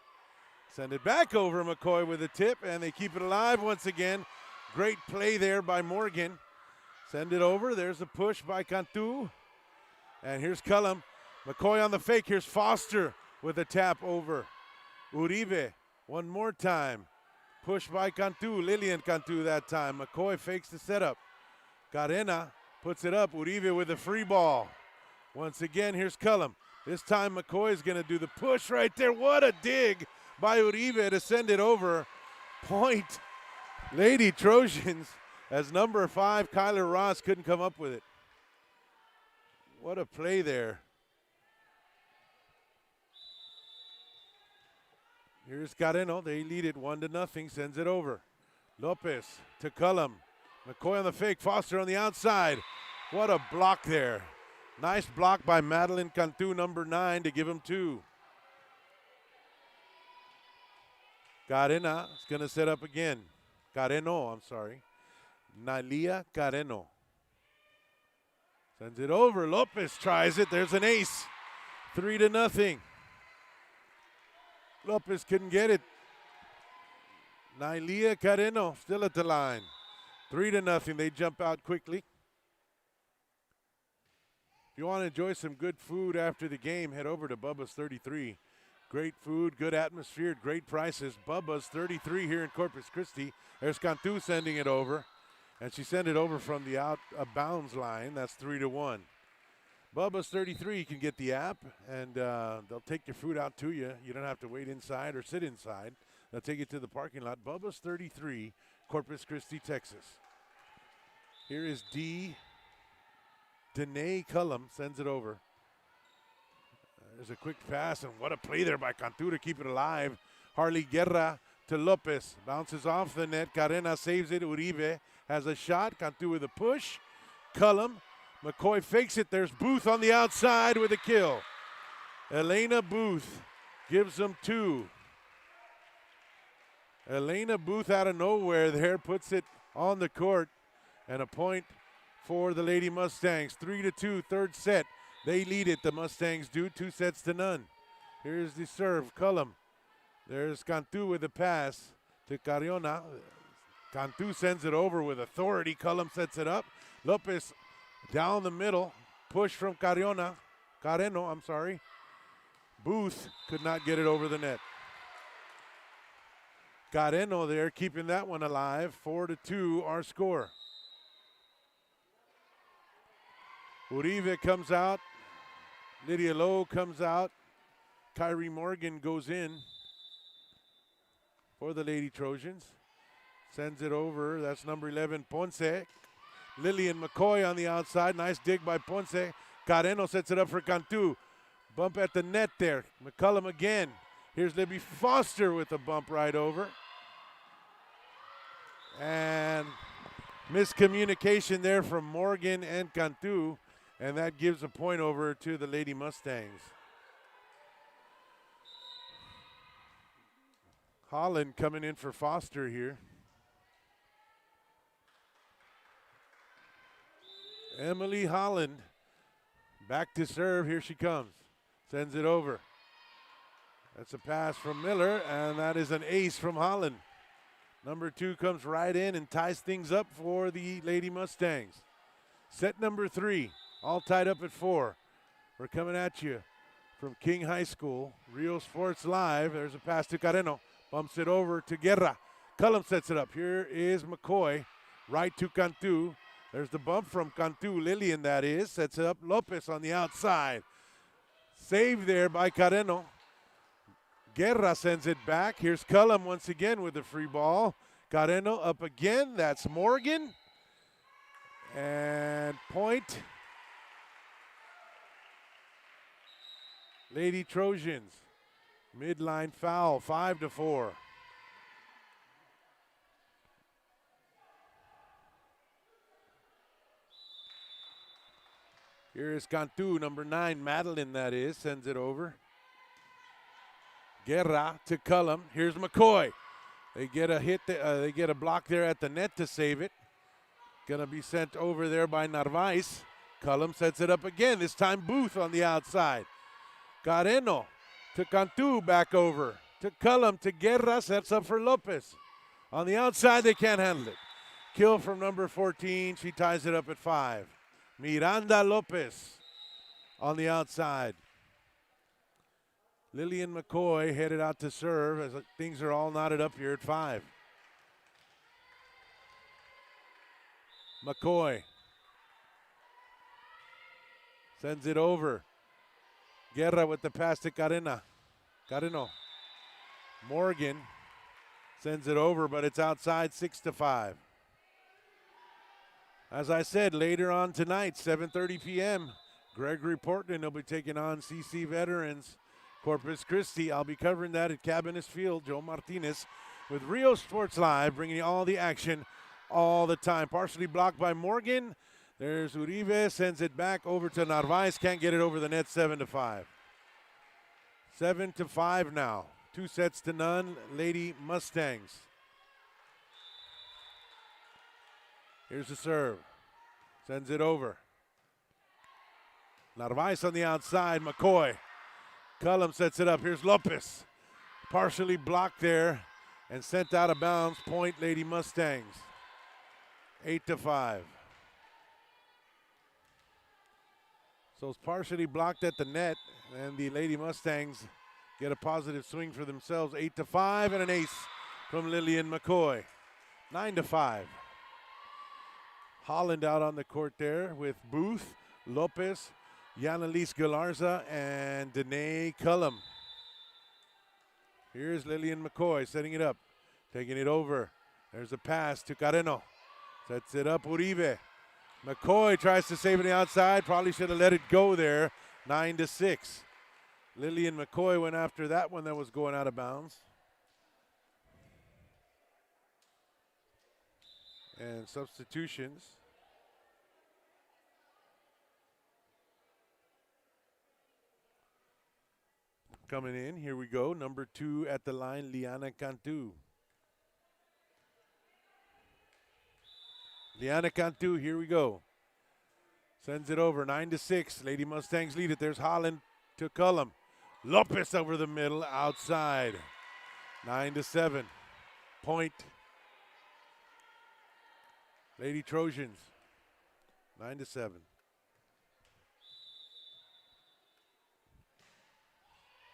Send it back over McCoy with a tip, and they keep it alive once again. Great play there by Morgan. Send it over. There's a push by Cantu. And here's Cullum. McCoy on the fake. Here's Foster with a tap over. Uribe one more time. Push by Cantu. Lillian Cantu that time. McCoy fakes the setup. Carena puts it up. Uribe with a free ball. Once again, here's Cullum. This time McCoy is going to do the push right there. What a dig by Uribe to send it over. Point Lady Trojans, as number 5, Kyler Ross, couldn't come up with it. What a play there. Here's Careno. They lead it 1-0. Sends it over. Lopez to Cullum. McCoy on the fake. Foster on the outside. What a block there. Nice block by Madeline Cantu, number 9, to give him 2. Carena is going to set up again. Careno, I'm sorry. Nailea Careno. Sends it over. Lopez tries it. There's an ace. 3-0. Lopez couldn't get it. Nailea Careno still at the line. 3-0. They jump out quickly. If you want to enjoy some good food after the game, head over to Bubba's 33. Great food, good atmosphere, great prices. Bubba's 33 here in Corpus Christi. There's Cantu sending it over. And she sent it over from the out of bounds line. That's 3-1. Bubba's 33, you can get the app, and they'll take your food out to you. You don't have to wait inside or sit inside. They'll take you to the parking lot. Bubba's 33, Corpus Christi, Texas. Here is Danae Cullum, sends it over. There's a quick pass, and what a play there by Cantu to keep it alive. Harley Guerra to Lopez. Bounces off the net. Carena saves it. Uribe has a shot. Cantu with a push. Cullum. McCoy fakes it. There's Booth on the outside with a kill. Elena Booth gives them 2. Elena Booth out of nowhere there puts it on the court. And a point for the Lady Mustangs. 3-2, third set. They lead it, the Mustangs do, 2-0. Here's the serve, Cullum. There's Cantu with the pass to Carriona. Cantu sends it over with authority. Cullum sets it up. Lopez down the middle. Push from Carreno, I'm sorry. Booth could not get it over the net. Carreno there keeping that one alive. 4-2 our score. Uribe comes out. Lydia Lowe comes out. Kyrie Morgan goes in for the Lady Trojans. Sends it over. That's number 11, Ponce. Lillian McCoy on the outside. Nice dig by Ponce. Carreno sets it up for Cantu. Bump at the net there. McCullum again. Here's Libby Foster with a bump right over. And miscommunication there from Morgan and Cantu. And that gives a point over to the Lady Mustangs. Holland coming in for Foster here. Emily Holland back to serve. Here she comes. Sends it over. That's a pass from Miller, and that is an ace from Holland. Number 2 comes right in and ties things up for the Lady Mustangs. Set number 3. All tied up at 4. We're coming at you from King High School. Rio Sports Live. There's a pass to Carreno. Bumps it over to Guerra. Cullum sets it up. Here is McCoy. Right to Cantu. There's the bump from Cantu. Lillian, that is. Sets it up. Lopez on the outside. Save there by Carreno. Guerra sends it back. Here's Cullum once again with the free ball. Carreno up again. That's Morgan. And point. Lady Trojans. Midline foul, 5-4. Here is Cantu, number 9, Madeline that is, sends it over. Guerra to Cullum. Here's McCoy. They get a hit, they get a block there at the net to save it. Gonna be sent over there by Narvaez. Cullum sets it up again, this time Booth on the outside. Carreno to Cantu, back over. To Cullum, to Guerra, sets up for Lopez. On the outside, they can't handle it. Kill from number 14, she ties it up at 5. Miranda Lopez on the outside. Lillian McCoy headed out to serve as things are all knotted up here at 5. McCoy sends it over. Guerra with the pass to Carreno. Morgan sends it over, but it's outside, 6-5. As I said, later on tonight, 7:30 p.m., Gregory Portland will be taking on CC Veterans Corpus Christi. I'll be covering that at Cabinets Field. Joe Martinez with Rio Sports Live, bringing you all the action all the time. Partially blocked by Morgan. There's Uribe, sends it back over to Narvaez. Can't get it over the net, 7-5. 7-5 now. 2-0, Lady Mustangs. Here's the serve. Sends it over. Narvaez on the outside. McCoy. Cullum sets it up. Here's Lopez. Partially blocked there and sent out of bounds. Point, Lady Mustangs. 8-5. So it's partially blocked at the net, and the Lady Mustangs get a positive swing for themselves. 8-5 and an ace from Lillian McCoy. 9-5. Holland out on the court there with Booth, Lopez, Yanalise Galarza, and Danae Cullum. Here's Lillian McCoy setting it up, taking it over. There's a pass to Carreno. Sets it up, Uribe. McCoy tries to save it on the outside. Probably should have let it go there. 9-6. Lillian McCoy went after that one that was going out of bounds. And substitutions. Coming in, here we go. Number 2 at the line, Liana Cantu. Liana Cantu, here we go. Sends it over, 9-6. Lady Mustangs lead it. There's Holland to Cullum. Lopez over the middle, outside. 9-7. Point. Lady Trojans, 9-7.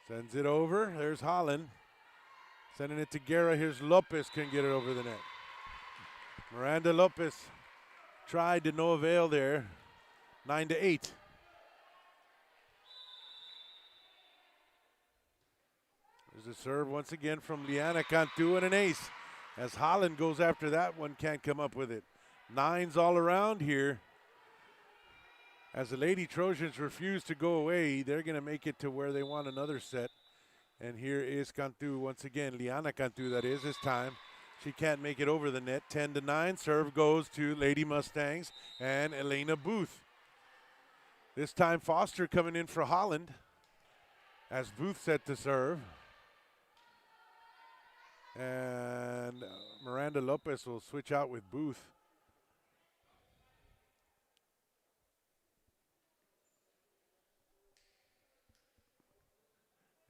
Sends it over. There's Holland. Sending it to Guerra. Here's Lopez. Can get it over the net. Miranda Lopez tried to no avail there. 9-8. There's a serve once again from Liana Cantu and an ace. As Holland goes after that one, can't come up with it. 9s all around here. As the Lady Trojans refuse to go away, they're going to make it to where they want another set. And here is Cantu once again. Liana Cantu, that is, this time. She can't make it over the net. 10-9. Serve goes to Lady Mustangs and Elena Booth. This time Foster coming in for Holland as Booth set to serve. And Miranda Lopez will switch out with Booth.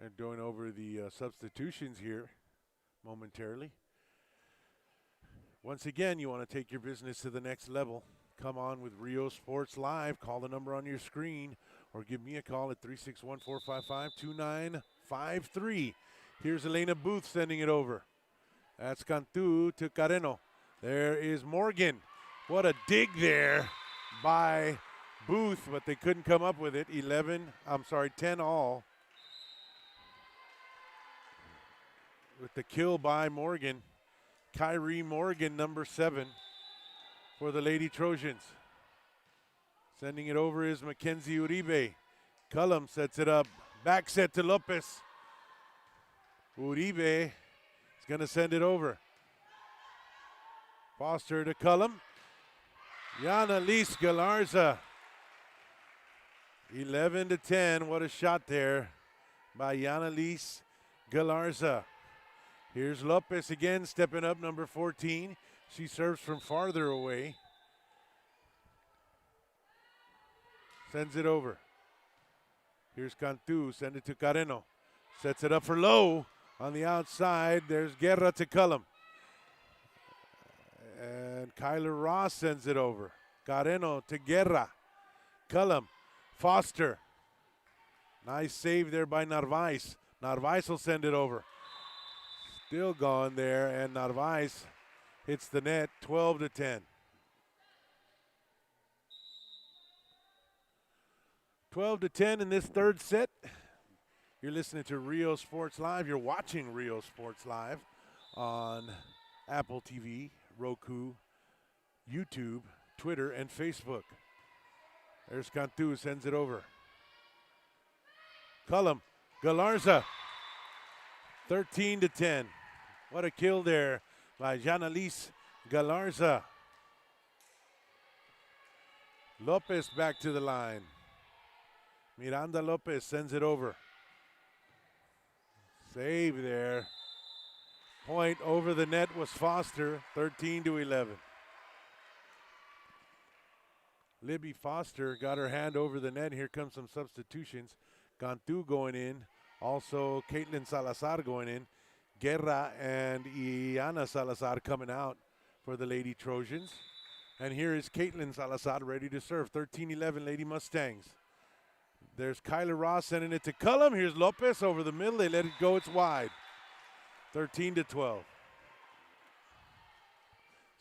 And going over the substitutions here momentarily. Once again, you want to take your business to the next level. come on with Rio Sports Live. Call the number on your screen or give me a call at 361-455-2953. Here's Elena Booth sending it over. That's Cantu to Carreno. There is Morgan. What a dig there by Booth, but they couldn't come up with it. 10 all. With the kill by Morgan. Kyrie Morgan, number 7 for the Lady Trojans. Sending it over is Mackenzie Uribe. Cullum sets it up. Back set to Lopez. Uribe is going to send it over. Foster to Cullum. Yana Lise Galarza. 11-10. What a shot there by Yana Lise Galarza. Here's Lopez again, stepping up, number 14. She serves from farther away. Sends it over. Here's Cantu, send it to Carreno. Sets it up for Lowe on the outside. There's Guerra to Cullum. And Kyler Ross sends it over. Carreno to Guerra. Cullum. Foster. Nice save there by Narvaez. Narvaez will send it over. Still gone there, and Narvaez hits the net, 12-10. 12-10 in this third set. You're listening to Rio Sports Live. You're watching Rio Sports Live on Apple TV, Roku, YouTube, Twitter, and Facebook. There's Cantu, sends it over. Cullum, Galarza, 13-10. What a kill there by Janalise Galarza. Lopez back to the line. Miranda Lopez sends it over. Save there. Point over the net was Foster, 13-11. Libby Foster got her hand over the net. Here comes some substitutions. Cantu going in. Also Caitlin Salazar going in. Guerra and Iana Salazar coming out for the Lady Trojans. And here is Caitlin Salazar ready to serve. 13-11 Lady Mustangs. There's Kyler Ross sending it to Cullum. Here's Lopez over the middle. They let it go. It's wide. 13-12.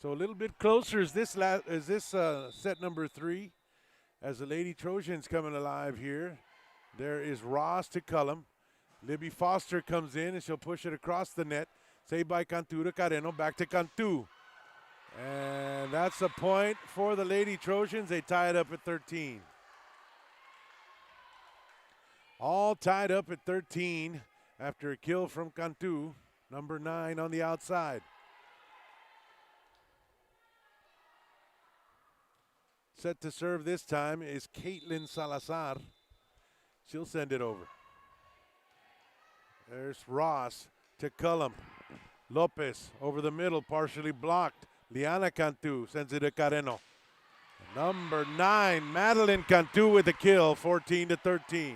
So a little bit closer is this set number 3 as the Lady Trojans coming alive here. There is Ross to Cullum. Libby Foster comes in and she'll push it across the net. Saved by Cantu to Carreno. Back to Cantu. And that's a point for the Lady Trojans. They tie it up at 13. All tied up at 13 after a kill from Cantu, number 9 on the outside. Set to serve this time is Caitlin Salazar. She'll send it over. There's Ross to Cullum. Lopez over the middle, partially blocked. Liana Cantu sends it to Carreno. Number 9, Madeline Cantu with the kill, 14-13.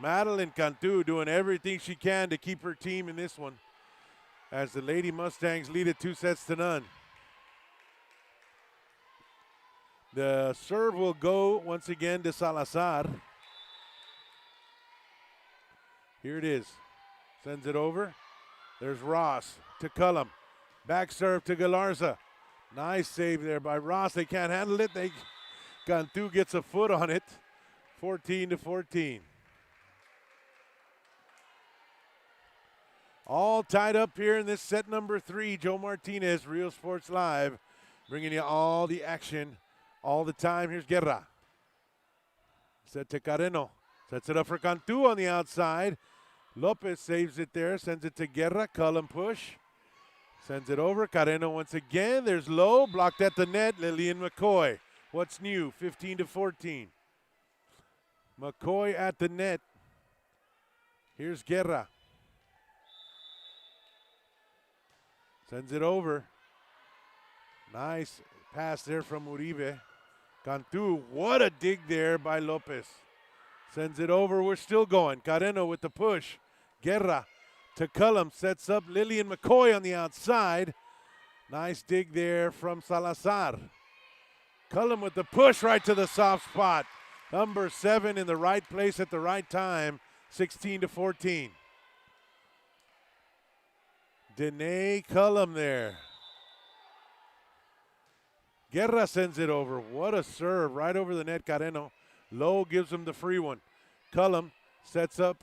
Madeline Cantu doing everything she can to keep her team in this one as the Lady Mustangs lead it 2-0. The serve will go once again to Salazar. Here it is. Sends it over. There's Ross to Cullum. Back serve to Galarza. Nice save there by Ross. They can't handle it. Cantu gets a foot on it. 14-14. All tied up here in this set number 3. Joe Martinez, Rio Sports Live, bringing you all the action, all the time. Here's Guerra. Set to Carreno. Sets it up for Cantu on the outside. Lopez saves it there, sends it to Guerra. Cullum push. Sends it over. Carreno once again. There's Lowe. Blocked at the net. Lillian McCoy. What's new? 15-14. McCoy at the net. Here's Guerra. Sends it over. Nice pass there from Uribe. Cantu, what a dig there by Lopez. Sends it over. We're still going. Carreno with the push. Guerra to Cullum. Sets up Lillian McCoy on the outside. Nice dig there from Salazar. Cullum with the push right to the soft spot. Number 7 in the right place at the right time, 16-14. Danae Cullum there. Guerra sends it over. What a serve, right over the net, Carreno. Lowe gives him the free one. Cullum sets up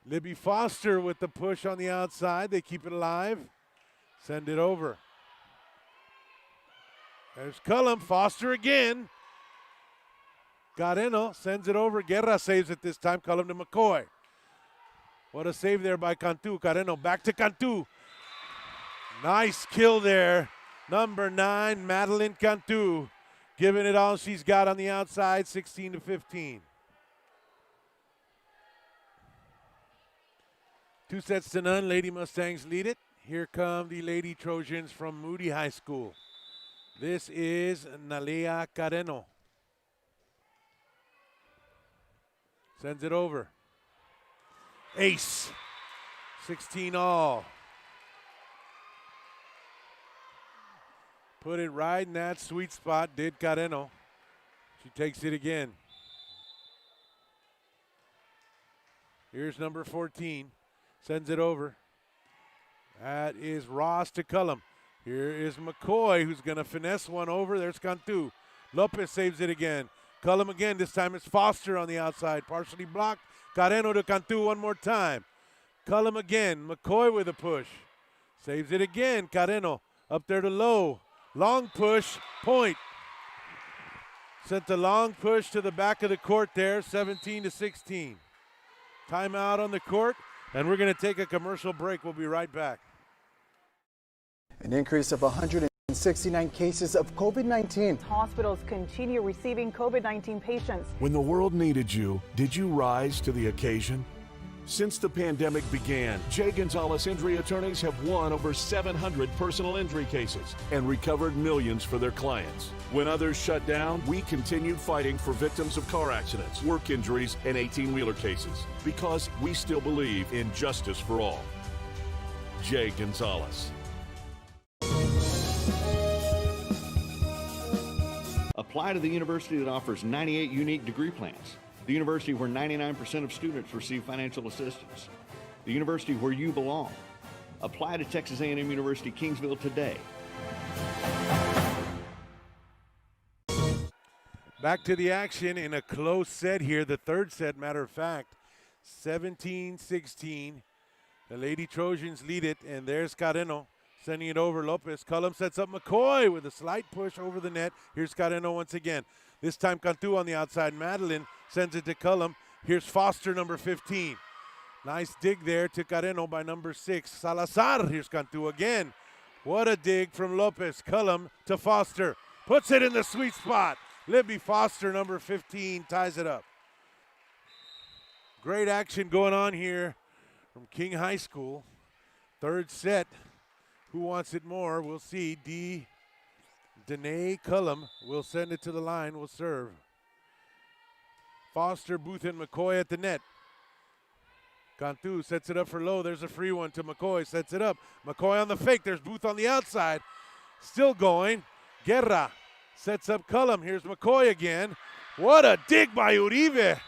Libby Foster with the push on the outside. They keep it alive. Send it over. There's Cullum. Foster again. Carreno sends it over. Guerra saves it this time. Cullum to McCoy. What a save there by Cantu. Carreno back to Cantu. Nice kill there. Number 9, Madeline Cantu, giving it all she's got on the outside, 16-15. 2-0. Lady Mustangs lead it. Here come the Lady Trojans from Moody High School. This is Nalea Carreno. Sends it over. Ace. 16 all. Put it right in that sweet spot, did Carreno. She takes it again. Here's number 14. Sends it over. That is Ross to Cullum. Here is McCoy, who's going to finesse one over. There's Cantu. Lopez saves it again. Cullum again. This time it's Foster on the outside. Partially blocked. Carreno to Cantu one more time. Cullum again. McCoy with a push. Saves it again. Carreno up there to Lowe. Long push, point. Sent the long push to the back of the court there, 17-16. Timeout on the court, and we're going to take a commercial break. We'll be right back.
An increase of 169 cases of COVID-19.
Hospitals continue receiving COVID-19 patients.
When the world needed you, did you rise to the occasion? Since the pandemic began, Jay Gonzalez Injury Attorneys have won over 700 personal injury cases and recovered millions for their clients. When others shut down, we continued fighting for victims of car accidents, work injuries, and 18-wheeler cases because we still believe in justice for all. Jay Gonzalez.
Apply to the university that offers 98 unique degree plans. The university where 99% of students receive financial assistance. The university where you belong. Apply to Texas A&M University Kingsville today.
Back to the action in a close set here. The third set, matter of fact, 17-16. The Lady Trojans lead it, and there's Carreno sending it over. Lopez. Cullum sets up McCoy with a slight push over the net. Here's Carreno once again. This time Cantu on the outside. Madeline sends it to Cullum. Here's Foster, number 15. Nice dig there to Carreno by number 6. Salazar. Here's Cantu again. What a dig from Lopez. Cullum to Foster. Puts it in the sweet spot. Libby Foster, number 15, ties it up. Great action going on here from King High School. Third set. Who wants it more? We'll see. Danae Cullum will send it to the line, will serve. Foster, Booth, and McCoy at the net. Cantu sets it up for Lowe. There's a free one to McCoy. Sets it up. McCoy on the fake. There's Booth on the outside. Still going. Guerra sets up Cullum. Here's McCoy again. What a dig by Uribe.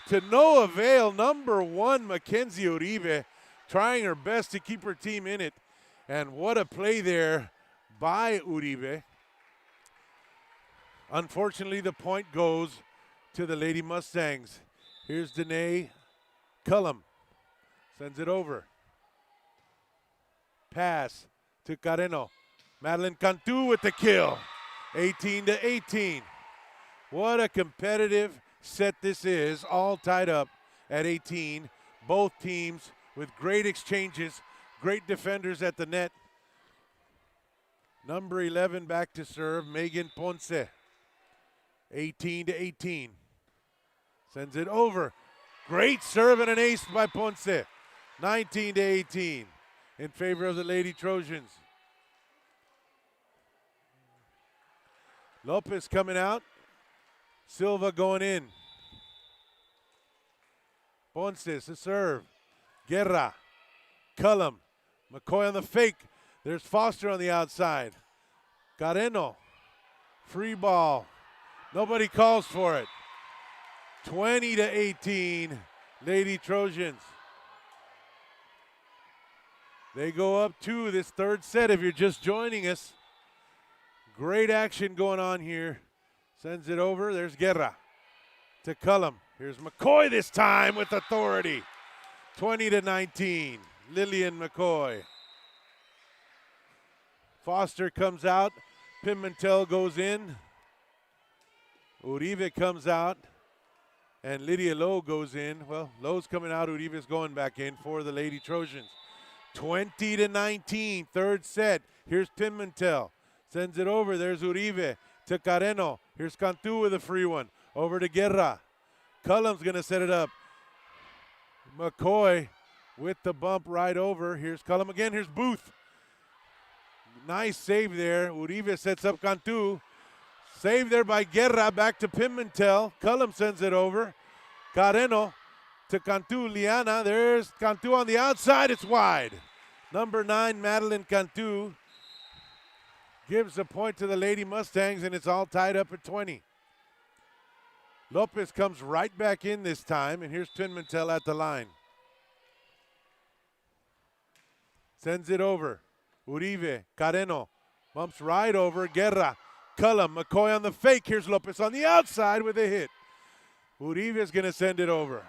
To no avail. Number 1, Mackenzie Uribe, trying her best to keep her team in it. And what a play there by Uribe. Unfortunately, the point goes to the Lady Mustangs. Here's Danae Cullum. Sends it over. Pass to Carreno. Madeline Cantu with the kill. 18-18. What a competitive set this is. All tied up at 18. Both teams with great exchanges. Great defenders at the net. Number 11 back to serve, Megan Ponce. 18-18. Sends it over. Great serve and an ace by Ponce. 19-18 in favor of the Lady Trojans. Lopez coming out. Silva going in. Ponce to serve. Guerra. Cullum. McCoy on the fake. There's Foster on the outside. Carreno. Free ball. Nobody calls for it. 20-18, Lady Trojans. They go up 2 this third set if you're just joining us. Great action going on here. Sends it over. There's Guerra to Cullum. Here's McCoy this time with authority. 20-19, Lillian McCoy. Foster comes out. Pimentel goes in. Uribe comes out. And Lydia Lowe goes in. Well, Lowe's coming out. Uribe's going back in for the Lady Trojans. 20-19, third set. Here's Pimentel. Sends it over. There's Uribe to Carreno. Here's Cantu with a free one. Over to Guerra. Cullum's going to set it up. McCoy with the bump right over. Here's Cullum again. Here's Booth. Nice save there. Uribe sets up Cantu. Save there by Guerra. Back to Pimentel. Cullum sends it over. Carreno to Cantu. Liana. There's Cantu on the outside. It's wide. Number 9, Madeline Cantu, gives a point to the Lady Mustangs, and it's all tied up at 20. Lopez comes right back in this time, and here's Pimentel at the line. Sends it over. Uribe, Carreno, bumps right over. Guerra, Cullum, McCoy on the fake. Here's Lopez on the outside with a hit. Uribe is going to send it over.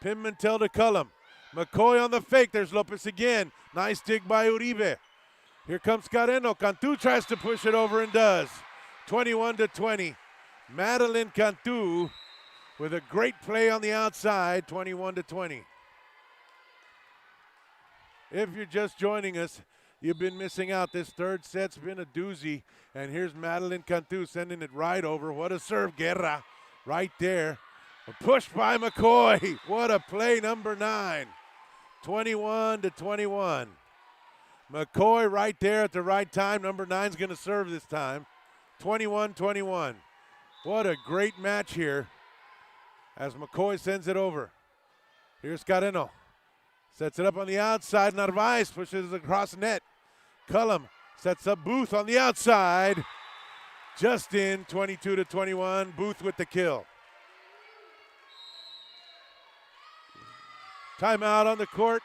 Pimentel to Cullum. McCoy on the fake. There's Lopez again. Nice dig by Uribe. Here comes Carreno. Cantu tries to push it over and does. 21-20. Madeline Cantu with a great play on the outside. 21-20. If you're just joining us, you've been missing out. This third set's been a doozy. And here's Madeline Cantu sending it right over. What a serve, Guerra. Right there. A push by McCoy. What a play, number 9. 21-21. McCoy right there at the right time. Number 9's going to serve this time. 21-21. What a great match here as McCoy sends it over. Here's Carreno. Sets it up on the outside. Narvaez pushes it across net. Cullum sets up Booth on the outside. Just in, 22-21. Booth with the kill. Timeout on the court.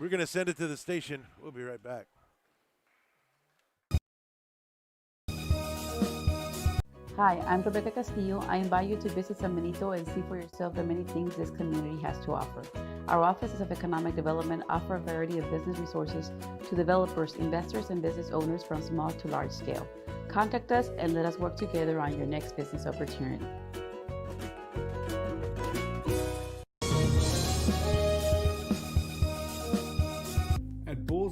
We're going to send it to the station. We'll be right back.
Hi, I'm Rebecca Castillo. I invite you to visit San Benito and see for yourself the many things this community has to offer. Our offices of economic development offer a variety of business resources to developers, investors, and business owners from small to large scale. Contact us and let us work together on your next business opportunity.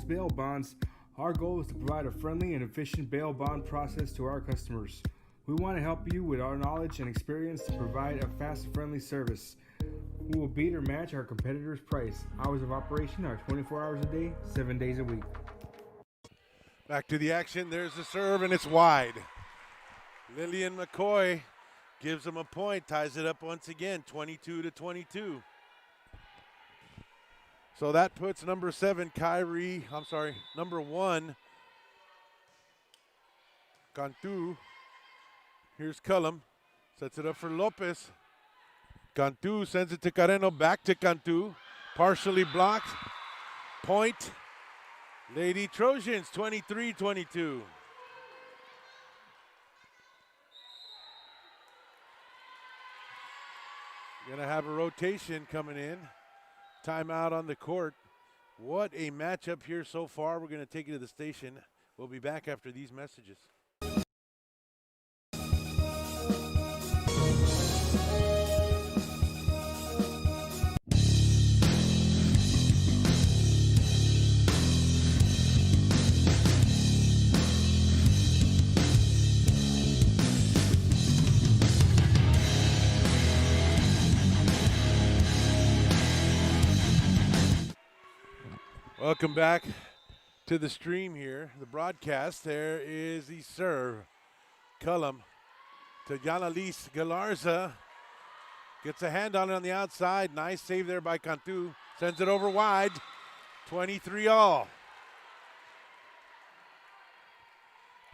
Bail Bonds, our goal is to provide a friendly and efficient bail bond process to our customers. We want to help you with our knowledge and experience to provide a fast and friendly service. We will beat or match our competitors' price. Hours of operation are 24 hours a day, 7 days a week.
Back to the action. There's the serve, and it's wide. Lillian McCoy gives them a point, ties it up once again, 22-22. So that puts number 1, Cantu. Here's Cullum. Sets it up for Lopez. Cantu sends it to Carreno. Back to Cantu. Partially blocked. Point. Lady Trojans, 23-22. Going to have a rotation coming in. Timeout on the court. What a matchup here so far. We're going to take you to the station. We'll be back after these messages. Welcome back to the stream here, the broadcast. There is the serve. Cullum to Yanalise Galarza. Gets a hand on it on the outside. Nice save there by Cantu. Sends it over wide. 23-all.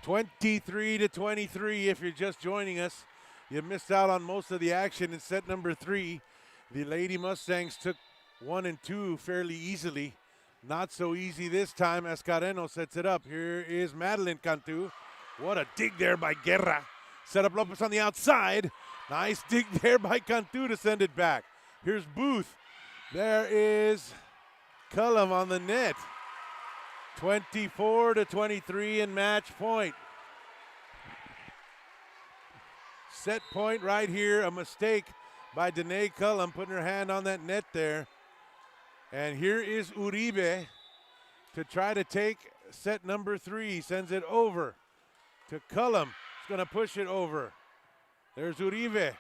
23-23 if you're just joining us. You missed out on most of the action in set number 3. The Lady Mustangs took 1 and 2 fairly easily. Not so easy this time as Carreno sets it up. Here is Madeline Cantu. What a dig there by Guerra. Set up Lopez on the outside. Nice dig there by Cantu to send it back. Here's Booth. There is Cullum on the net. 24-23 in match point. Set point right here. A mistake by Danae Cullum putting her hand on that net there. And here is Uribe to try to take set number 3. Sends it over to Cullum. He's going to push it over. There's Uribe.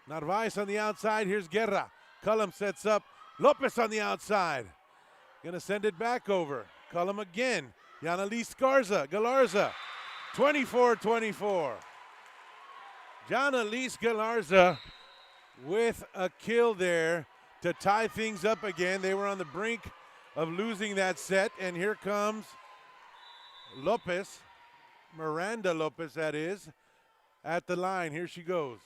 Narvaez on the outside. Here's Guerra. Cullum sets up. Lopez on the outside. Going to send it back over. Cullum again. Yanalise Galarza. 24-24. Yanalise Galarza with a kill there to tie things up again. They were on the brink of losing that set, and here comes Lopez, Miranda Lopez that is, at the line. Here she goes.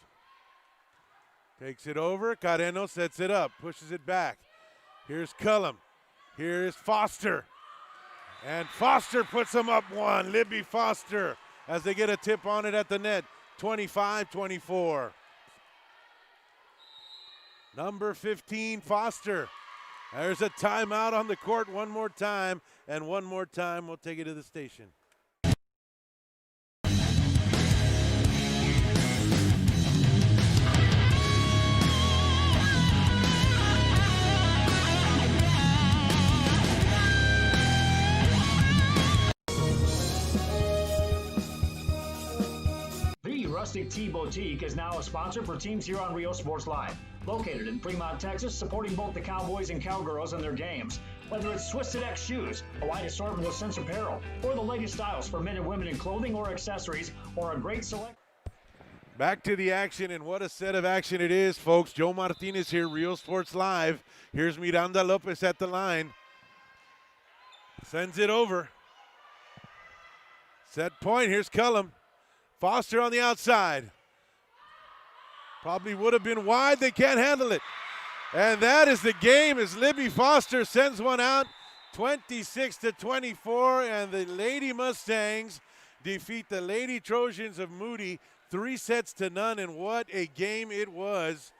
Takes it over. Carreno sets it up, pushes it back. Here's Cullum. Here's Foster. And Foster puts them up 1. Libby Foster as they get a tip on it at the net. 25-24. Number 15, Foster. There's a timeout on the court one more time, and one more time we'll take it to the station.
The Rustic Tea Boutique is now a sponsor for teams here on Rio Sports Live. Located in Fremont, Texas, supporting both the Cowboys and Cowgirls in their games. Whether it's Twisted X shoes, a wide assortment of Sense apparel, or the latest styles for men and women in clothing or accessories, or a great select.
Back to the action, and what a set of action it is, folks. Joe Martinez here, Rio Sports Live. Here's Miranda Lopez at the line. Sends it over. Set point, here's Cullum. Foster on the outside. Probably would have been wide. They can't handle it. And that is the game as Libby Foster sends one out. 26-24. And the Lady Mustangs defeat the Lady Trojans of Moody 3-0. And what a game it was.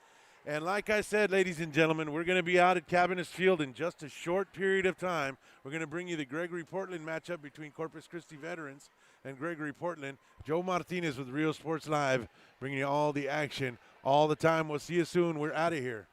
And like I said, ladies and gentlemen, we're going to be out at Cabinets Field in just a short period of time. We're going to bring you the Gregory Portland matchup between Corpus Christi veterans and Gregory Portland. Joe Martinez with Rio Sports Live, bringing you all the action all the time. We'll see you soon. We're out of here.